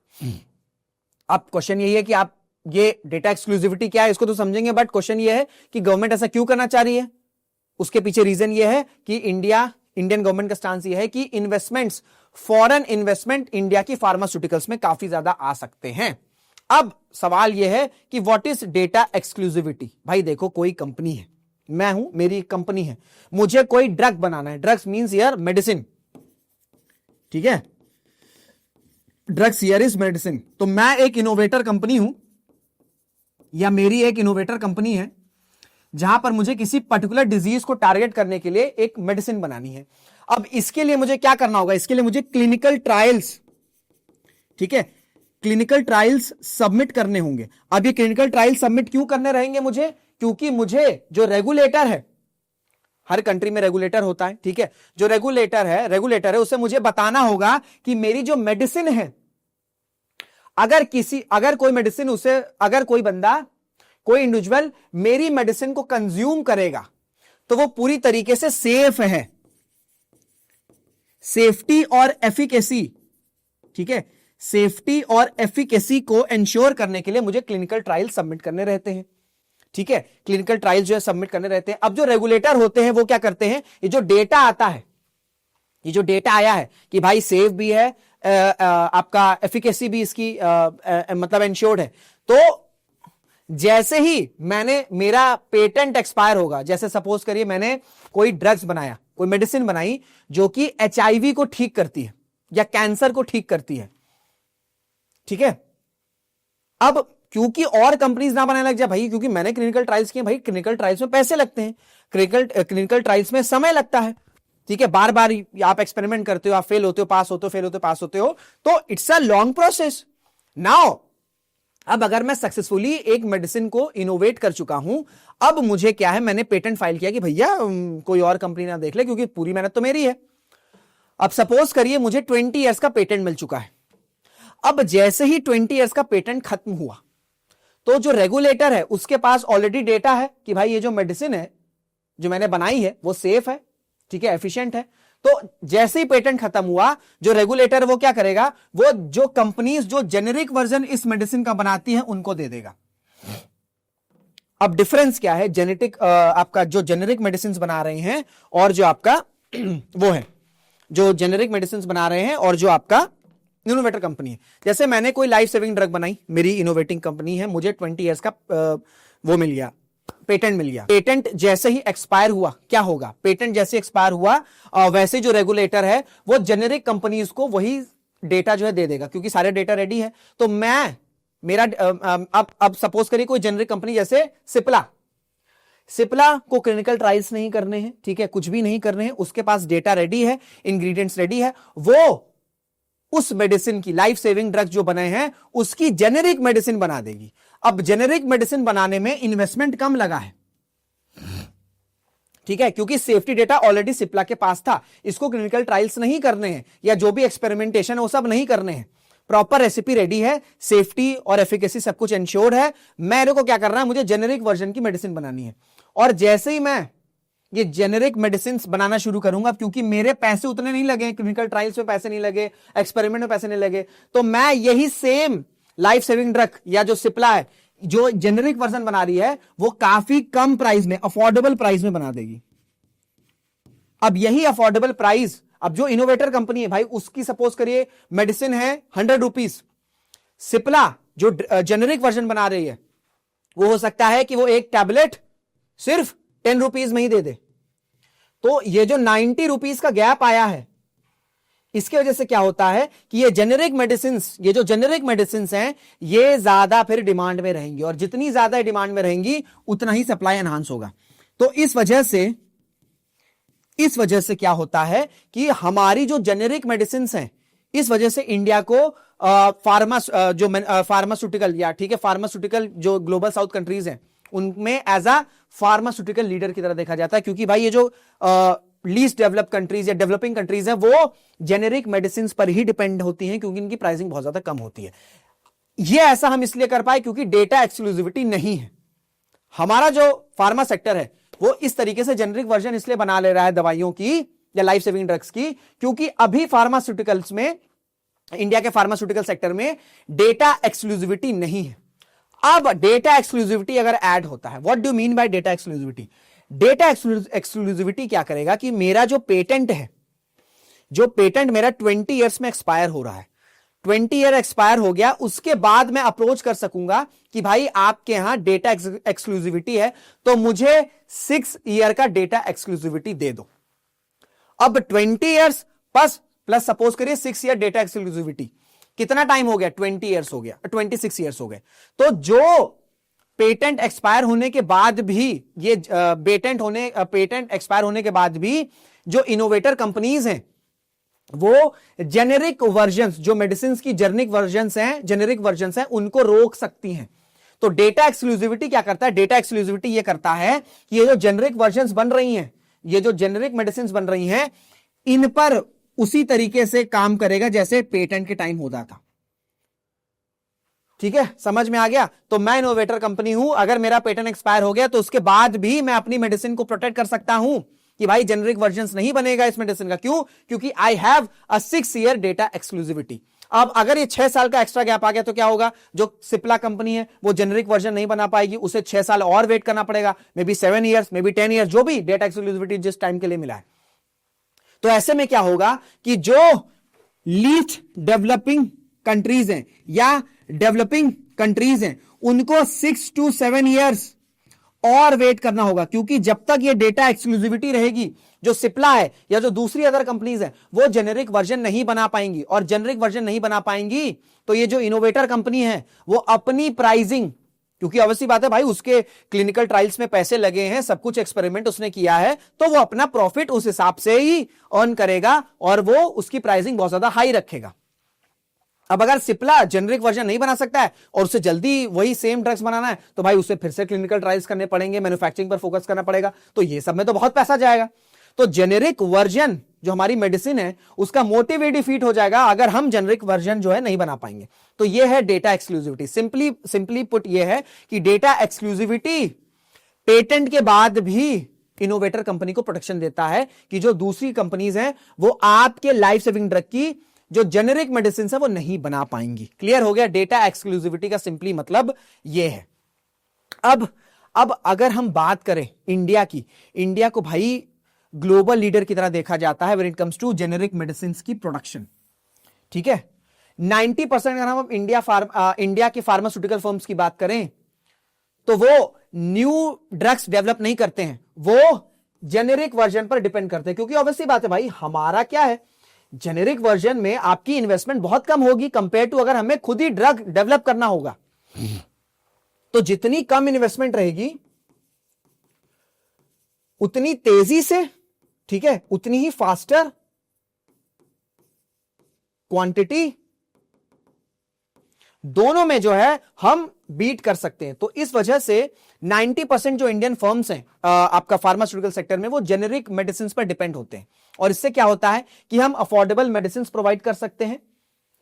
अब क्वेश्चन यही है कि आप ये डेटा एक्सक्लूसिविटी क्या है इसको तो समझेंगे, बट क्वेश्चन ये है कि गवर्नमेंट ऐसा क्यों करना चाह रही है। उसके पीछे रीजन ये है कि इंडियन गवर्नमेंट का स्टांस ये है कि इन्वेस्टमेंट्स, फॉरेन इन्वेस्टमेंट इंडिया की फार्मास्यूटिकल्स में काफी ज्यादा आ सकते हैं। अब सवाल यह है कि व्हाट इज डेटा एक्सक्लूसिविटी। भाई देखो, कोई कंपनी है, मैं हूं, मेरी एक कंपनी है, मुझे कोई ड्रग बनाना है, ड्रग्स मींस हियर मेडिसिन, ठीक है, ड्रग्स हियर इज मेडिसिन। तो मैं एक इनोवेटर कंपनी हूं, या मेरी एक इनोवेटर कंपनी है जहां पर मुझे किसी पर्टिकुलर डिजीज को टारगेट करने के लिए एक मेडिसिन बनानी है। अब इसके लिए मुझे क्या करना होगा, इसके लिए मुझे क्लिनिकल ट्रायल्स, ठीक है, क्लिनिकल ट्रायल्स सबमिट करने होंगे। अब ये क्लिनिकल ट्रायल सबमिट क्यों करने रहेंगे मुझे, क्योंकि मुझे जो रेगुलेटर है, हर कंट्री में रेगुलेटर होता है, ठीक है, जो रेगुलेटर है उसे मुझे बताना होगा कि मेरी जो मेडिसिन है, अगर कोई मेडिसिन उसे, अगर कोई बंदा कोई इंडिविजुअल मेरी मेडिसिन को कंज्यूम करेगा तो वो पूरी तरीके से सेफ है। सेफ्टी और एफिकेसी, ठीक है, सेफ्टी और एफिकेसी को इंश्योर करने के लिए मुझे क्लिनिकल ट्रायल सबमिट करने रहते हैं। ठीक है, क्लिनिकल ट्रायल जो है सबमिट करने रहते हैं। अब जो रेगुलेटर होते हैं वो क्या करते हैं, ये जो डेटा आता है, ये जो डेटा आया है कि भाई सेफ भी है, आपका एफिकेसी भी इसकी मतलब इंश्योर्ड है, तो जैसे ही मेरा पेटेंट एक्सपायर होगा, जैसे सपोज करिए मैंने कोई ड्रग्स बनाया, कोई मेडिसिन बनाई जो कि एचआईवी को ठीक करती है या कैंसर को ठीक करती है, ठीक है। अब क्योंकि और कंपनीज ना बनाने लग जाए भाई, क्योंकि मैंने क्लिनिकल ट्रायल्स किए, भाई क्लिनिकल ट्रायल्स में पैसे लगते हैं, क्लिनिकल ट्रायल्स में समय लगता है, ठीक है, बार बार आप एक्सपेरिमेंट करते हो, आप फेल होते हो, पास होते हो, फेल होते हो, पास होते हो, तो it's a long process. Now अब अगर मैं सक्सेसफुली एक मेडिसिन को इनोवेट कर चुका हूं, अब मुझे क्या है, मैंने पेटेंट फाइल किया कि भैया कोई और कंपनी ना देख ले, क्योंकि पूरी मेहनत तो मेरी है। अब सपोज करिए मुझे 20 इयर्स का पेटेंट मिल चुका है। अब जैसे ही 20 इयर्स का पेटेंट खत्म हुआ तो जो रेगुलेटर है उसके पास ऑलरेडी डेटा है कि भाई ये जो मेडिसिन है जो मैंने बनाई है वो सेफ है, ठीक है, एफिशिएंट है। तो जैसे ही पेटेंट खत्म हुआ, जो रेगुलेटर वो क्या करेगा, वो जो कंपनीज जो जेनेरिक वर्जन इस मेडिसिन का बनाती है उनको दे देगा। अब डिफरेंस क्या है, आपका जो जेनेरिक मेडिसिन बना रहे हैं और जो आपका वो है, जो जेनेरिक मेडिसिन बना रहे हैं और जो आपका इनोवेटर कंपनी है। जैसे मैंने कोई लाइफ सेविंग ड्रग बनाई, मेरी इनोवेटिंग कंपनी है, मुझे 20 इयर्स का वो मिल गया, पेटेंट मिल गया। पेटेंट जैसे ही एक्सपायर हुआ क्या होगा, पेटेंट जैसे एक्सपायर हुआ वैसे जो रेगुलेटर है वो जेनेरिक कंपनीज को वही डेटा जो है दे देगा, क्योंकि सारे डेटा रेडी है। तो मैं मेरा अब सपोज करिए कोई जेनेरिक कंपनी जैसे सिप्ला को क्लिनिकल ट्रायल्स नहीं करने हैं, ठीक है, कुछ भी नहीं करने हैं, उसके पास डेटा रेडी है, इंग्रेडिएंट्स रेडी है, वो उस मेडिसिन की लाइफ सेविंग ड्रग्स जो बने हैं उसकी जेनेरिक मेडिसिन बना देगी। अब जेनेरिक मेडिसिन बनाने में इन्वेस्टमेंट कम लगा है, ठीक है, क्योंकि सेफ्टी डेटा ऑलरेडी सिप्ला के पास था, इसको क्लिनिकल ट्रायल्स नहीं करने हैं या जो भी एक्सपेरिमेंटेशन है वो सब नहीं करने हैं, प्रॉपर रेसिपी रेडी है, सेफ्टी और एफिकेसी सब कुछ इंश्योर्ड है। मेरे को क्या करना है, मुझे जेनेरिक वर्जन की मेडिसिन बनानी है। और जैसे ही मैं ये जेनेरिक मेडिसिन बनाना शुरू करूंगा, क्योंकि मेरे पैसे उतने नहीं लगे, क्लिनिकल ट्रायल्स में पैसे नहीं लगे, एक्सपेरिमेंट में पैसे नहीं लगे, तो मैं यही सेम लाइफ सेविंग ड्रग या जो सिप्ला है जो जेनेरिक वर्जन बना रही है वो काफी कम प्राइस में, अफोर्डेबल प्राइस में बना देगी। अब यही अफोर्डेबल प्राइस, अब जो इनोवेटर कंपनी है भाई उसकी सपोज करिए मेडिसिन है 100 रुपीज, सिप्ला जो जेनेरिक वर्जन बना रही है वो हो सकता है कि वो एक टैबलेट सिर्फ 10 रुपीज में ही दे दे। तो ये जो 90 रुपीज का गैप आया है, इसकी वजह से क्या होता है कि ये जो जेनेरिक मेडिसिन हैं ये ज्यादा फिर डिमांड में रहेंगी, और जितनी ज्यादा डिमांड में रहेंगी उतना ही सप्लाई एनहांस होगा। तो इस वजह से क्या होता है कि हमारी जो जेनेरिक मेडिसिन हैं, इस वजह से इंडिया को फार्मास्यूटिकल या ठीक है फार्मास्यूटिकल जो ग्लोबल साउथ कंट्रीज हैं उनमें एज अ फार्मास्यूटिकल लीडर की तरह देखा जाता है, क्योंकि भाई ये जो लीस्ट डेवलप कंट्रीज या डेवलपिंग कंट्रीज हैं वो जेनेरिक मेडिसिन पर ही डिपेंड होती हैं, क्योंकि इनकी प्राइसिंग बहुत ज्यादा कम होती है। ये ऐसा हम इसलिए कर पाए क्योंकि डेटा एक्सक्लूसिविटी नहीं है। हमारा जो फार्मा सेक्टर है वो इस तरीके से जेनेरिक वर्जन इसलिए बना ले रहा है दवाइयों की या लाइफ सेविंग ड्रग्स की, क्योंकि अभी फार्मास्यूटिकल्स में, इंडिया के फार्मास्यूटिकल सेक्टर में डेटा एक्सक्लूसिविटी नहीं है। अब डेटा एक्सक्लूसिविटी अगर ऐड होता है, what do mean by data exclusivity? Data exclusivity क्या करेगा कि मेरा जो पेटेंट है, जो पेटेंट मेरा 20 इयर्स में एक्सपायर हो रहा है, 20 ईयर एक्सपायर हो गया, उसके बाद मैं अप्रोच कर सकूंगा कि भाई आपके यहां डेटा एक्सक्लूसिविटी है तो मुझे 6 ईयर का डेटा एक्सक्लूसिविटी दे दो। अब 20 इयर्स प्लस सपोज करिए 6 ईयर डेटा एक्सक्लूसिविटी, कितना टाइम हो गया? 20 इयर्स हो गया, 26 इयर्स हो गए। तो जो पेटेंट एक्सपायर होने के बाद भी, ये पेटेंट एक्सपायर होने के बाद भी जो इनोवेटर कंपनीज हैं वो जेनेरिक वर्जन्स, जो मेडिसिन की जेनेरिक वर्जन्स हैं उनको रोक सकती हैं। तो डेटा एक्सक्लूसिविटी क्या करता है? डेटा एक्सक्लूसिविटी ये करता है कि ये जो जेनेरिक वर्जन्स बन रही हैं, ये जो जेनेरिक मेडिसिन बन रही हैं, इन पर उसी तरीके से काम करेगा जैसे पेटेंट के टाइम होता था। ठीक है, समझ में आ गया। तो मैं इनोवेटर कंपनी हूं, अगर मेरा पेटेंट एक्सपायर हो गया तो उसके बाद भी मैं अपनी मेडिसिन को प्रोटेक्ट कर सकता हूं कि भाई जेनरिक वर्जन नहीं बनेगा इस मेडिसिन का। क्यों? क्योंकि I have a 6 year data exclusivity. अब अगर ये 6 साल का एक्स्ट्रा गैप आ गया तो क्या होगा? जो सिप्ला कंपनी है वो जेनरिक वर्जन नहीं बना पाएगी, उसे 6 साल और वेट करना पड़ेगा, may be 7 years, may be 10 years, जो भी डेटा एक्सक्लूसिविटी जिस टाइम के लिए मिला है। तो ऐसे में क्या होगा कि जो लीस्ट डेवलपिंग कंट्रीज हैं या डेवलपिंग कंट्रीज हैं उनको 6 to 7 ईयर्स और वेट करना होगा, क्योंकि जब तक ये डेटा एक्सक्लूसिविटी रहेगी, जो सिप्ला है या जो दूसरी अदर कंपनीज है वो जेनेरिक वर्जन नहीं बना पाएंगी, और जेनेरिक वर्जन नहीं बना पाएंगी तो ये जो इनोवेटर कंपनी है वो अपनी प्राइसिंग, क्योंकि ऑब्वियसली बात है भाई उसके क्लिनिकल ट्रायल्स में पैसे लगे हैं, सब कुछ एक्सपेरिमेंट उसने किया है, तो वो अपना प्रॉफिट उस हिसाब से ही अर्न करेगा और वो उसकी प्राइसिंग बहुत ज्यादा हाई रखेगा। अब अगर सिप्ला जेनरिक वर्जन नहीं बना सकता है और उसे जल्दी वही सेम ड्रग्स बनाना है तो भाई उसे फिर से क्लिनिकल ट्रायल्स करने पड़ेंगे, मैन्युफैक्चरिंग पर फोकस करना पड़ेगा, तो ये सब में तो बहुत पैसा जाएगा। तो जेनेरिक वर्जन जो हमारी मेडिसिन है उसका मोटिव ही डिफीट हो जाएगा अगर हम जेनेरिक वर्जन जो है नहीं बना पाएंगे। तो ये है डेटा एक्सक्लूसिविटी। सिंपली पुट ये है कि डेटा एक्सक्लूसिविटी पेटेंट के बाद भी इनोवेटर कंपनी को प्रोटेक्शन देता है कि जो दूसरी कंपनीज हैं वो आपके लाइफ सेविंग ड्रग की जो जेनेरिक मेडिसिन है वो नहीं बना पाएंगी। क्लियर हो गया? डेटा एक्सक्लूसिविटी का सिंपली मतलब ये है। अब अगर हम बात करें इंडिया की, इंडिया को भाई ग्लोबल लीडर की तरह देखा जाता है when it comes to generic medicine की प्रोडक्शन। ठीक है, 90% अगर हम इंडिया की फार्मास्यूटिकल फर्म्स की बात करें तो वो न्यू ड्रग्स डेवलप नहीं करते हैं, वो जेनेरिक वर्जन पर डिपेंड करते हैं। क्योंकि ऑब्वियसली बात है भाई, हमारा क्या है, जेनेरिक वर्जन में आपकी इन्वेस्टमेंट बहुत कम होगी कंपेयर टू अगर हमें खुद ही ड्रग डेवलप करना होगा। तो जितनी कम इन्वेस्टमेंट रहेगी उतनी तेजी से, ठीक है, उतनी ही फास्टर क्वांटिटी, दोनों में जो है हम बीट कर सकते हैं। तो इस वजह से 90% जो इंडियन फर्म्स हैं आपका फार्मास्यूटिकल सेक्टर में वो जेनेरिक मेडिसिन पर डिपेंड होते हैं। और इससे क्या होता है कि हम अफोर्डेबल मेडिसिन प्रोवाइड कर सकते हैं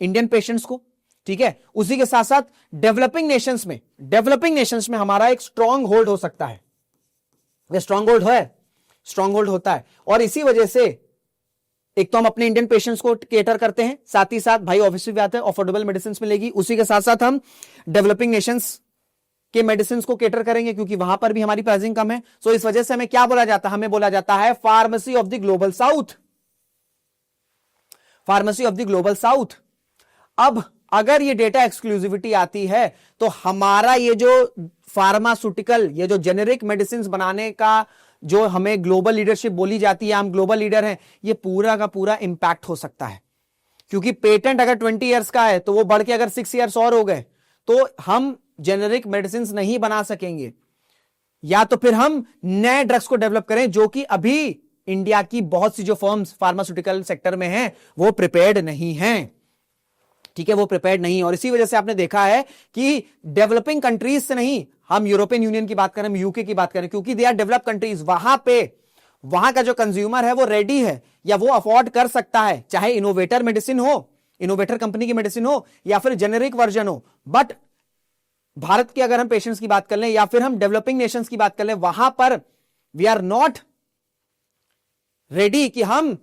इंडियन पेशेंट्स को। ठीक है, उसी के साथ साथ डेवलपिंग नेशंस में हमारा एक स्ट्रॉन्ग होल्ड हो सकता है। स्ट्रॉन्ग होल्ड होता है और इसी वजह से एक तो हम अपने इंडियन पेशेंट्स को केटर करते हैं, साथ ही साथ भाई ऑब्वियसली बात है अफोर्डेबल मेडिसिन मिलेगी, उसी के साथ साथ हम डेवलपिंग नेशंस के मेडिसिन को केटर करेंगे क्योंकि वहां पर भी हमारी प्राइसिंग कम है। सो इस वजह से हमें क्या बोला जाता है, हमें बोला जाता है pharmacy of the global south. Pharmacy of the global south. अब अगर ये डेटा एक्सक्लूसिविटी आती है तो हमारा ये जो फार्मास्यूटिकल, ये जो जेनेरिक मेडिसिन बनाने का जो हमें ग्लोबल लीडरशिप बोली जाती है, हम ग्लोबल लीडर हैं, ये पूरा का पूरा इंपैक्ट हो सकता है। क्योंकि पेटेंट अगर 20 इयर्स का है तो वो बढ़ के अगर 6 इयर्स और हो गए तो हम जेनेरिक मेडिसिन नहीं बना सकेंगे, या तो फिर हम नए ड्रग्स को डेवलप करें जो कि अभी इंडिया की बहुत सी जो फर्म्स फार्मास्यूटिकल सेक्टर में हैं वो प्रिपेयर्ड नहीं हैं। ठीक है, वो प्रिपेयर्ड नहीं। और इसी वजह से आपने देखा है कि डेवलपिंग कंट्रीज से नहीं, हम यूरोपियन यूनियन की बात करें, हम यूके की बात करें, क्योंकि दे आर डेवलप कंट्रीज, वहां का जो कंज्यूमर है वो रेडी है या वो अफोर्ड कर सकता है, चाहे इनोवेटर मेडिसिन हो, इनोवेटर कंपनी की मेडिसिन हो या फिर जेनेरिक वर्जन हो। बट भारत की अगर हम पेशेंट्स की बात कर लें या फिर हम डेवलपिंग नेशंस की बात कर लें, वहां पर वी आर नॉट रेडी कि हम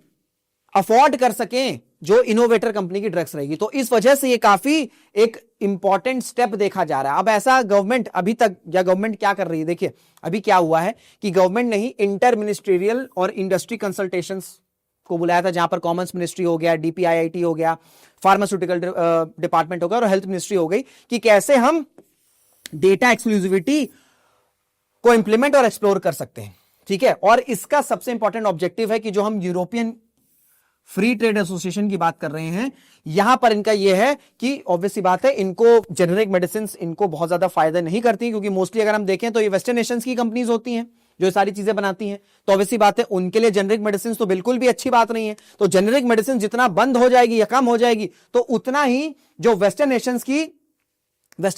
अफोर्ड कर सकें जो इनोवेटर कंपनी की ड्रग्स रहेगी। तो इस वजह से ये काफी एक इंपॉर्टेंट स्टेप देखा जा रहा है। अब ऐसा गवर्नमेंट अभी तक, या गवर्नमेंट क्या कर रही है, देखिए अभी क्या हुआ है कि गवर्नमेंट ने ही इंटर मिनिस्ट्रियल और इंडस्ट्री कंसल्टेशंस को बुलाया था, जहां पर कॉमर्स मिनिस्ट्री हो गया, DPIIT हो गया, फार्मास्यूटिकल डिपार्टमेंट हो गया और हेल्थ मिनिस्ट्री हो गई, कि कैसे हम डेटा एक्सक्लूसिविटी को इंप्लीमेंट और एक्सप्लोर कर सकते हैं। ठीक है, और इसका सबसे इंपॉर्टेंट ऑब्जेक्टिव है कि जो हम यूरोपियन फ्री ट्रेड एसोसिएशन की बात कर रहे हैं, यहां पर इनका यह है कि ऑब्वियसली बात है इनको जेनेरिक मेडिसिन इनको बहुत ज्यादा फायदा नहीं करती, क्योंकि मोस्टली अगर हम देखें तो ये वेस्टर्न नेशंस की कंपनीज होती हैं जो सारी चीजें बनाती हैं। तो ऑब्वियसली बात है उनके लिए जेनेरिक मेडिसिन तो बिल्कुल भी अच्छी बात नहीं है। तो जेनेरिक मेडिसिन जितना बंद हो जाएगी या कम हो जाएगी तो उतना ही जो वेस्टर्न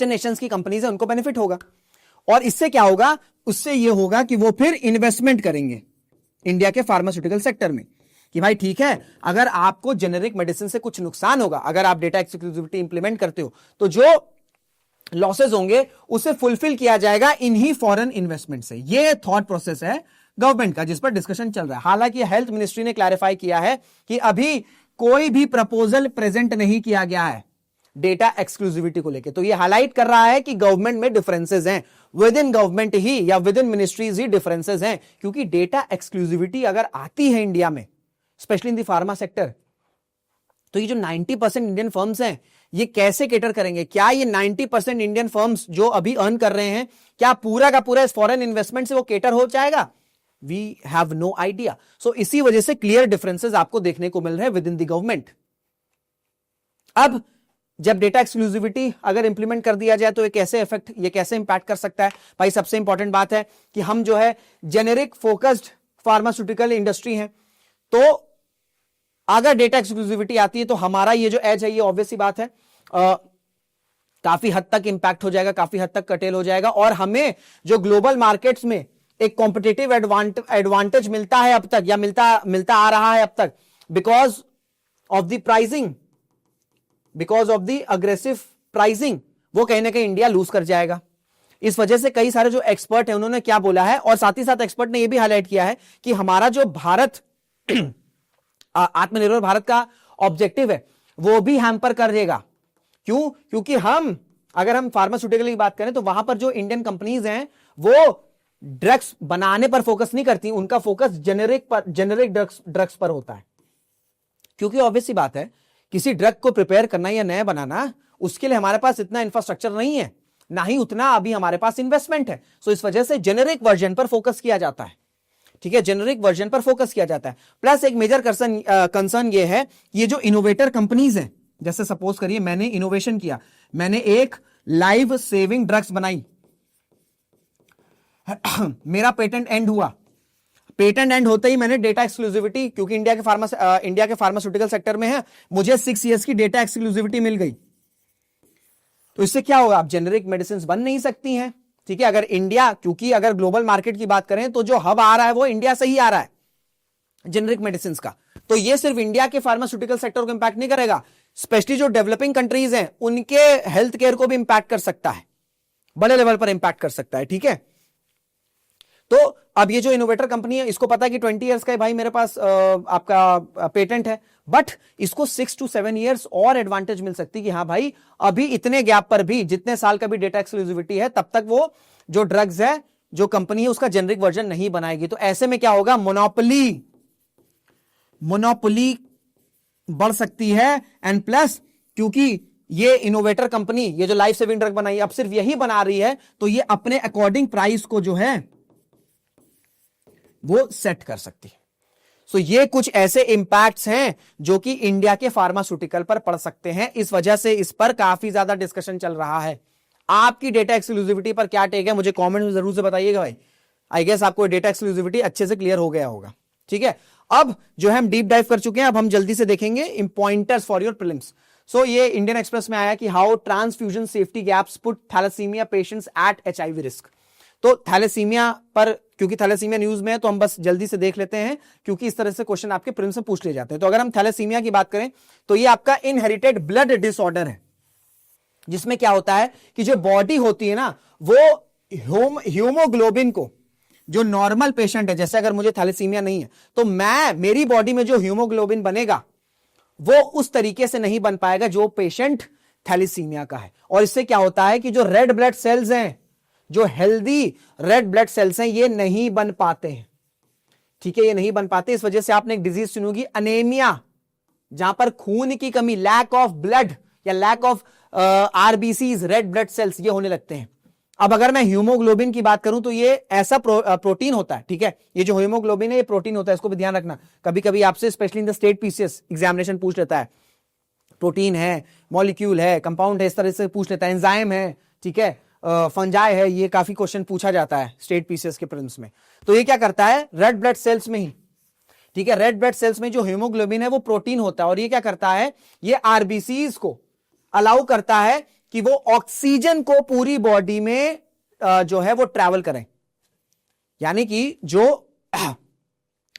नेशंस की कंपनीज है उनको बेनिफिट होगा। और इससे क्या होगा, उससे यह होगा कि वो फिर इन्वेस्टमेंट करेंगे इंडिया के फार्मास्यूटिकल सेक्टर में, कि भाई ठीक है, अगर आपको जेनेरिक मेडिसिन से कुछ नुकसान होगा, अगर आप डेटा एक्सक्लूसिविटी इंप्लीमेंट करते हो, तो जो लॉसेस होंगे उसे फुलफिल किया जाएगा इन्हीं फॉरेन इन्वेस्टमेंट से। ये थॉट प्रोसेस है गवर्नमेंट का जिस पर डिस्कशन चल रहा है। हालांकि हेल्थ मिनिस्ट्री ने क्लैरिफाई किया है कि अभी कोई भी प्रपोजल प्रेजेंट नहीं किया गया है डेटा एक्सक्लूसिविटी को लेकर। तो ये हाईलाइट कर रहा है कि गवर्नमेंट में डिफरेंसेस हैं, विद इन गवर्नमेंट ही या with in ministries he differences हैं। क्योंकि डेटा एक्सक्लूसिविटी अगर आती है इंडिया में, specially in the pharma sector, तो ये जो 90% इंडियन फर्म्स हैं ये कैसे केटर करेंगे? क्या ये 90% इंडियन फर्म्स जो अभी अर्न कर रहे हैं, क्या पूरा का पूरा इस फॉरेन इन्वेस्टमेंट से वो केटर हो जाएगा? We have no idea. So इसी वजह से क्लियर डिफरेंसेस आपको देखने को मिल रहे हैं विद इन द गवर्नमेंट। अब जब डेटा एक्सक्लूसिविटी अगर इंप्लीमेंट कर दिया जाए तो ये कैसे इंपैक्ट कर सकता है? भाई सबसे इंपॉर्टेंट बात है कि हम जो है जेनेरिक फोकस्ड फार्मास्यूटिकल इंडस्ट्री हैं, तो अगर डेटा एक्सक्लूसिविटी आती है तो हमारा ये जो एज है ये ऑब्वियस सी बात है काफी हद तक इंपैक्ट हो जाएगा, काफी हद तक कटेल हो जाएगा। और हमें जो ग्लोबल मार्केट्स में एक कॉम्पिटिटिव एडवांटेज मिलता है अब तक, या मिलता आ रहा है अब तक, because of the pricing, because of the aggressive pricing, वो कहीं ना कहीं इंडिया लूज कर जाएगा। इस वजह से कई सारे जो एक्सपर्ट हैं उन्होंने क्या बोला है, और साथ ही साथ एक्सपर्ट ने यह भी हाईलाइट किया है कि हमारा जो भारत आत्मनिर्भर भारत का ऑब्जेक्टिव है वो भी हैम्पर कर देगा। क्यों? क्योंकि अगर हम फार्मास्यूटिकल की बात करें तो वहां पर जो इंडियन कंपनीज हैं वो ड्रग्स बनाने पर फोकस नहीं करती, उनका फोकस जेनेरिक ड्रग्स पर होता है। क्योंकि ऑब्वियस सी बात है, किसी ड्रग को प्रिपेयर करना या नया बनाना, उसके लिए हमारे पास इतना इंफ्रास्ट्रक्चर नहीं है, ना ही उतना अभी हमारे पास इन्वेस्टमेंट है। सो इस वजह से जेनेरिक वर्जन पर फोकस किया जाता है। ठीक है, जेनेरिक वर्जन पर फोकस किया जाता है। प्लस एक मेजर कंसर्न ये है, ये जो इनोवेटर कंपनीज हैं, जैसे सपोज करिए मैंने इनोवेशन किया, मैंने एक लाइव सेविंग ड्रग्स बनाई, मेरा पेटेंट एंड हुआ, पेटेंट एंड होते ही मैंने डेटा एक्सक्लूसिविटी, क्योंकि इंडिया के फार्मास्यूटिकल सेक्टर में है, मुझे 6 इयर्स की डेटा एक्सक्लूसिविटी मिल गई। तो इससे क्या होगा? आप जेनेरिक मेडिसिन बन नहीं सकती हैं। ठीक है, अगर इंडिया, क्योंकि अगर ग्लोबल मार्केट की बात करें तो जो हब आ रहा है वो इंडिया से ही आ रहा है जेनेरिक मेडिसिन का, तो ये सिर्फ इंडिया के फार्मास्यूटिकल सेक्टर को इंपैक्ट नहीं करेगा, स्पेशली जो डेवलपिंग कंट्रीज हैं उनके हेल्थ केयर को भी इंपैक्ट कर सकता है, बड़े लेवल पर इंपैक्ट कर सकता है। ठीक है, तो अब ये जो इनोवेटर कंपनी है, इसको पता है कि 20 इयर्स का है भाई मेरे पास आपका पेटेंट है, बट इसको 6 to 7 इयर्स और एडवांटेज मिल सकती है कि हाँ भाई अभी इतने गैप पर भी, जितने साल का भी डेटा एक्सक्लूसिविटी है, तब तक वो जो ड्रग्स है, जो कंपनी है, उसका जेनरिक वर्जन नहीं बनाएगी। तो ऐसे में क्या होगा? मोनोपोली बढ़ सकती है। एंड प्लस क्योंकि ये इनोवेटर कंपनी, ये जो लाइफ सेविंग ड्रग बनाई, अब सिर्फ यही बना रही है, तो ये अपने अकॉर्डिंग प्राइस को जो है वो सेट कर सकती है। सो ये कुछ ऐसे इंपैक्ट्स हैं जो कि इंडिया के फार्मास्यूटिकल पर पड़ सकते हैं। इस वजह से इस पर काफी ज्यादा डिस्कशन चल रहा है। आपकी डेटा एक्सक्लूसिविटी पर क्या टेक है, मुझे कमेंट में जरूर से बताइएगा भाई। आई गेस आपको डेटा एक्सक्लूसिविटी अच्छे से क्लियर हो गया होगा। ठीक है, अब जो है हम डीप डाइव कर चुके हैं, अब हम जल्दी से देखेंगे pointers for your prelims. So ये इंडियन एक्सप्रेस में आया कि how transfusion safety gaps put thalassemia patients at HIV risk. तो थैलेसीमिया पर, क्योंकि थैलेसीमिया न्यूज में है तो हम बस जल्दी से देख लेते हैं, क्योंकि इस तरह से क्वेश्चन आपके प्रीलिम्स में पूछ लिए जाते हैं। तो अगर हम थैलेसीमिया की बात करें तो ये आपका इनहेरिटेड ब्लड डिसऑर्डर है, जिसमें क्या होता है कि जो बॉडी होती है ना, वो हीमोग्लोबिन को, जो नॉर्मल पेशेंट है, जैसे अगर मुझे थैलेसीमिया नहीं है तो मेरी बॉडी में जो हीमोग्लोबिन बनेगा वो उस तरीके से नहीं बन पाएगा जो पेशेंट थैलेसीमिया का है। और इससे क्या होता है कि जो रेड ब्लड सेल्स हैं, जो हेल्दी रेड ब्लड सेल्स हैं, ये नहीं बन पाते हैं। ठीक है, ये नहीं बन पाते। इस वजह से आपने एक डिजीज सुनी होगी, अनेमिया, जहां पर खून की कमी, लैक ऑफ ब्लड या lack of RBCs, red blood cells, ये होने लगते हैं। अब अगर मैं हीमोग्लोबिन की बात करूं तो ये ऐसा प्रोटीन होता है। ठीक है, ये जो हीमोग्लोबिन है ये प्रोटीन होता है, इसको भी ध्यान रखना। कभी कभी आपसे specially in the state PCS examination पूछ लेता है, प्रोटीन है, मॉलिक्यूल है, कंपाउंड है, इस तरह से पूछ लेता है, एंजाइम है, ठीक है, फंजाई है, ये काफी क्वेश्चन पूछा जाता है स्टेट PCS के प्रीलिम्स में। तो ये क्या करता है, रेड ब्लड सेल्स में ही, ठीक है, रेड ब्लड सेल्स में जो हीमोग्लोबिन है वो प्रोटीन होता है, और ये क्या करता है, ये RBCs को अलाउ करता है कि वो ऑक्सीजन को पूरी बॉडी में जो है वो ट्रैवल करें। यानी कि जो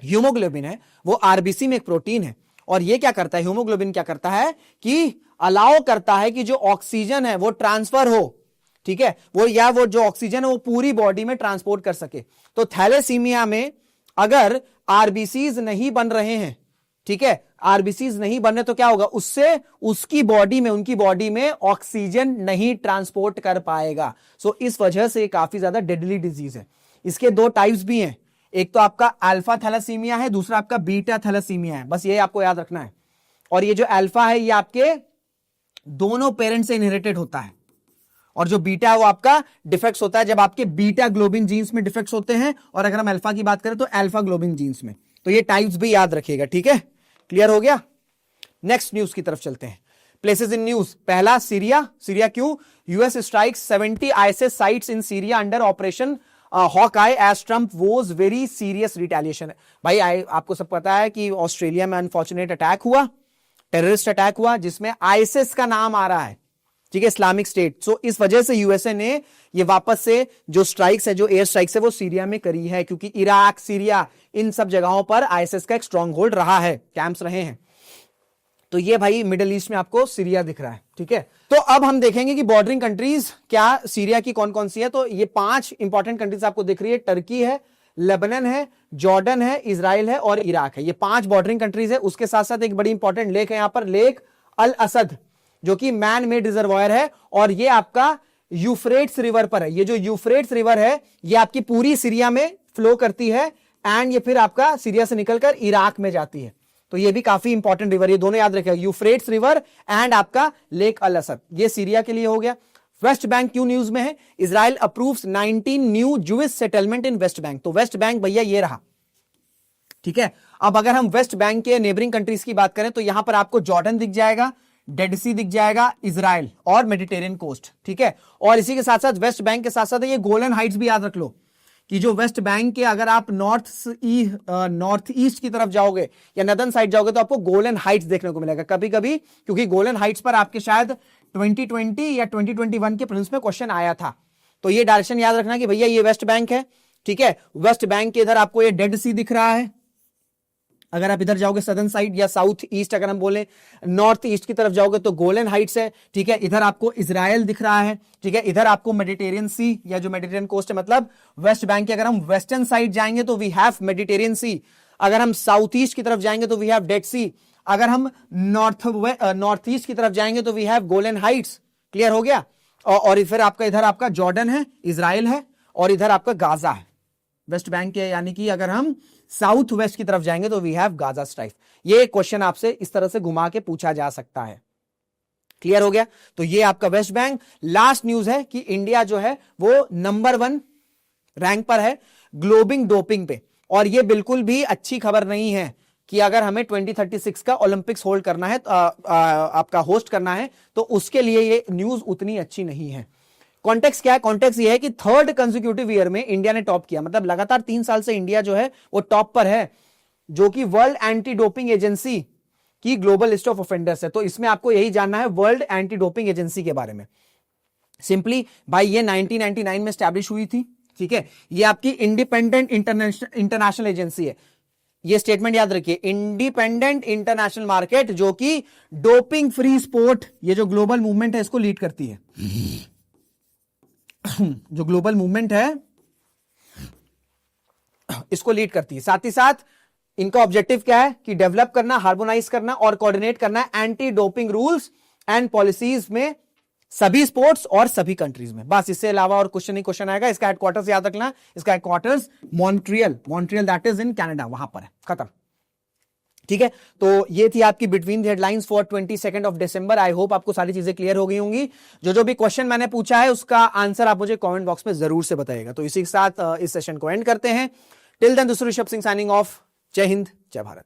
हीमोग्लोबिन है वो RBC में एक प्रोटीन है, और ये क्या करता है, हीमोग्लोबिन क्या करता है कि अलाउ करता है कि जो ऑक्सीजन है वो ट्रांसफर हो ठीक है, वो जो ऑक्सीजन है वो पूरी बॉडी में ट्रांसपोर्ट कर सके। तो थैलेसीमिया में अगर आरबीसीज नहीं बन रहे हैं, ठीक है, आरबीसीज नहीं बन रहे तो क्या होगा, उससे उनकी बॉडी में ऑक्सीजन नहीं ट्रांसपोर्ट कर पाएगा। सो इस वजह से काफी ज्यादा डेडली डिजीज है। इसके दो टाइप्स भी हैं, एक तो आपका अल्फा थैलेसीमिया है, दूसरा आपका बीटा थैलेसीमिया है, बस ये आपको याद रखना है। और ये जो अल्फा है ये आपके दोनों पेरेंट्स से इनहेरिटेड होता है, और जो बीटा है वो आपका डिफेक्ट्स होता है जब आपके बीटा ग्लोबिन जीन्स में डिफेक्ट्स होते हैं, और अगर हम अल्फा की बात करें तो अल्फा ग्लोबिन जीन्स में। तो ये टाइप्स भी याद रखिएगा, ठीक है, क्लियर हो गया। नेक्स्ट न्यूज की तरफ चलते हैं, प्लेसेस इन न्यूज। पहला सीरिया। सीरिया क्यों? US strikes 70 ISIS sites in Syria under operation Hawkeye as Trump was very serious retaliation. भाई आपको सब पता है कि ऑस्ट्रेलिया में अनफॉर्चुनेट अटैक हुआ, टेररिस्ट अटैक हुआ, जिसमें आईएसएस का नाम आ रहा है, ठीक है, इस्लामिक स्टेट। सो इस वजह से यूएसए ने ये वापस से जो स्ट्राइक्स है, जो एयर स्ट्राइक्स है, वो सीरिया में करी है, क्योंकि इराक, सीरिया, इन सब जगहों पर आईएसएस का एक स्ट्रॉन्ग होल्ड रहा है, कैंप्स रहे हैं। तो ये भाई मिडिल ईस्ट में आपको सीरिया दिख रहा है, ठीक है। तो अब हम देखेंगे कि बॉर्डरिंग कंट्रीज क्या सीरिया की कौन कौन सी है। तो ये 5 इंपॉर्टेंट कंट्रीज आपको दिख रही है, टर्की है, लेबनन है, जॉर्डन है, इजराइल है और इराक है। ये 5 बॉर्डरिंग कंट्रीज है। उसके साथ साथ एक बड़ी इंपॉर्टेंट लेक है यहां पर, लेक अल असद, जो कि मैन मेड रिजर्वायर है, और ये आपका यूफ्रेट्स रिवर पर है। ये जो यूफ्रेट्स रिवर है ये आपकी पूरी सीरिया में फ्लो करती है, एंड ये फिर आपका सीरिया से निकलकर इराक में जाती है। तो ये भी काफी इंपॉर्टेंट रिवर, ये दोनों याद रखिएगा, यूफ्रेट्स रिवर एंड आपका लेक अल असद। ये सीरिया के लिए हो गया। वेस्ट बैंक क्यों न्यूज में है? Israel approves 19 new Jewish settlement in West Bank. तो वेस्ट बैंक भैया ये रहा, ठीक है। अब अगर हम वेस्ट बैंक के नेबरिंग कंट्रीज की बात करें तो यहां पर आपको जॉर्डन दिख जाएगा, डेड सी दिख जाएगा, इजराइल और मेडिटेरियन कोस्ट, ठीक है। और इसी के साथ साथ वेस्ट बैंक के साथ साथ ये गोलन हाइट्स भी याद रख लो, कि जो वेस्ट बैंक के अगर आप नॉर्थ ईस्ट की तरफ जाओगे या नदर्न साइड जाओगे तो आपको गोलन हाइट्स देखने को मिलेगा कभी कभी, क्योंकि गोलन हाइट्स पर आपके शायद 2020 या 2021 के प्रिलिम्स में क्वेश्चन आया था। तो ये डायरेक्शन याद रखना कि भैया ये वेस्ट बैंक है, ठीक है। वेस्ट बैंक के इधर आपको ये डेड सी दिख रहा है, अगर आप इधर जाओगे सदर्न साइड या साउथ ईस्ट, अगर हम बोले नॉर्थ ईस्ट की तरफ जाओगे तो गोलन हाइट्स है, ठीक है। इधर आपको इजराइल दिख रहा है, ठीक है। इधर आपको मेडिटेरियन सी या जो मेडिटेरियन कोस्ट है, मतलब वेस्ट बैंक के अगर हम वेस्टर्न साइड जाएंगे तो वी हैव मेडिटेरियन सी, अगर हम साउथ ईस्ट की तरफ जाएंगे तो वी हैव डेड सी, अगर हम नॉर्थ ईस्ट की तरफ जाएंगे तो we have Golan Heights. Clear हो गया। और फिर आपका इधर आपका जॉर्डन है, इजराइल है, और इधर आपका गाजा है वेस्ट बैंक के, यानी कि अगर हम साउथ वेस्ट की तरफ जाएंगे तो वी हैव गाजा स्ट्राइफ। ये क्वेश्चन आपसे इस तरह से घुमा के पूछा जा सकता है। क्लियर हो गया। तो ये आपका वेस्ट बैंक। लास्ट न्यूज है कि इंडिया जो है वो नंबर 1 रैंक पर है ग्लोबिंग डोपिंग पे, और ये बिल्कुल भी अच्छी खबर नहीं है कि अगर हमें 2036 का ओलंपिक्स होल्ड करना है, आपका होस्ट करना है, तो उसके लिए ये न्यूज उतनी अच्छी नहीं है। कॉन्टेक्स्ट क्या है? कॉन्टेक्स्ट ये है कि 3rd कंसेक्यूटिव ईयर में इंडिया ने टॉप किया, मतलब लगातार 3 साल से इंडिया जो है वो टॉप पर है, जो कि वर्ल्ड एंटी डोपिंग एजेंसी की ग्लोबल लिस्ट ऑफ ऑफेंडर्स है। तो इसमें आपको यही जानना है वर्ल्ड एंटी डोपिंग एजेंसी के बारे में। सिंपली भाई ये 1999 में स्टैब्लिश हुई थी, ठीक है। ये आपकी इंडिपेंडेंट इंटरनेशनल एजेंसी है। ये स्टेटमेंट याद रखिए, इंडिपेंडेंट इंटरनेशनल मार्केट, जो कि डोपिंग फ्री स्पोर्ट, ये जो ग्लोबल मूवमेंट है इसको लीड करती है। जो ग्लोबल मूवमेंट है इसको लीड करती है। साथ ही साथ इनका ऑब्जेक्टिव क्या है कि डेवलप करना, हार्मोनाइज करना और कोऑर्डिनेट करना anti doping rules and policies में सभी स्पोर्ट्स और सभी कंट्रीज में। बस इससे अलावा और क्वेश्चन ही क्वेश्चन आएगा। इसका हेडक्वार्टर्स याद रखना, इसका headquarters Montreal that is in Canada, वहां पर है। खत्म, ठीक है। तो ये थी आपकी between the headlines for 22 of December. I hope आपको सारी चीजें क्लियर हो गई होंगी। जो भी क्वेश्चन मैंने पूछा है उसका आंसर आप मुझे कमेंट बॉक्स में जरूर से बताइएगा। तो इसी के साथ इस सेशन को एंड करते हैं। Till then, this is Rishabh Singh signing off. जय हिंद, जय भारत।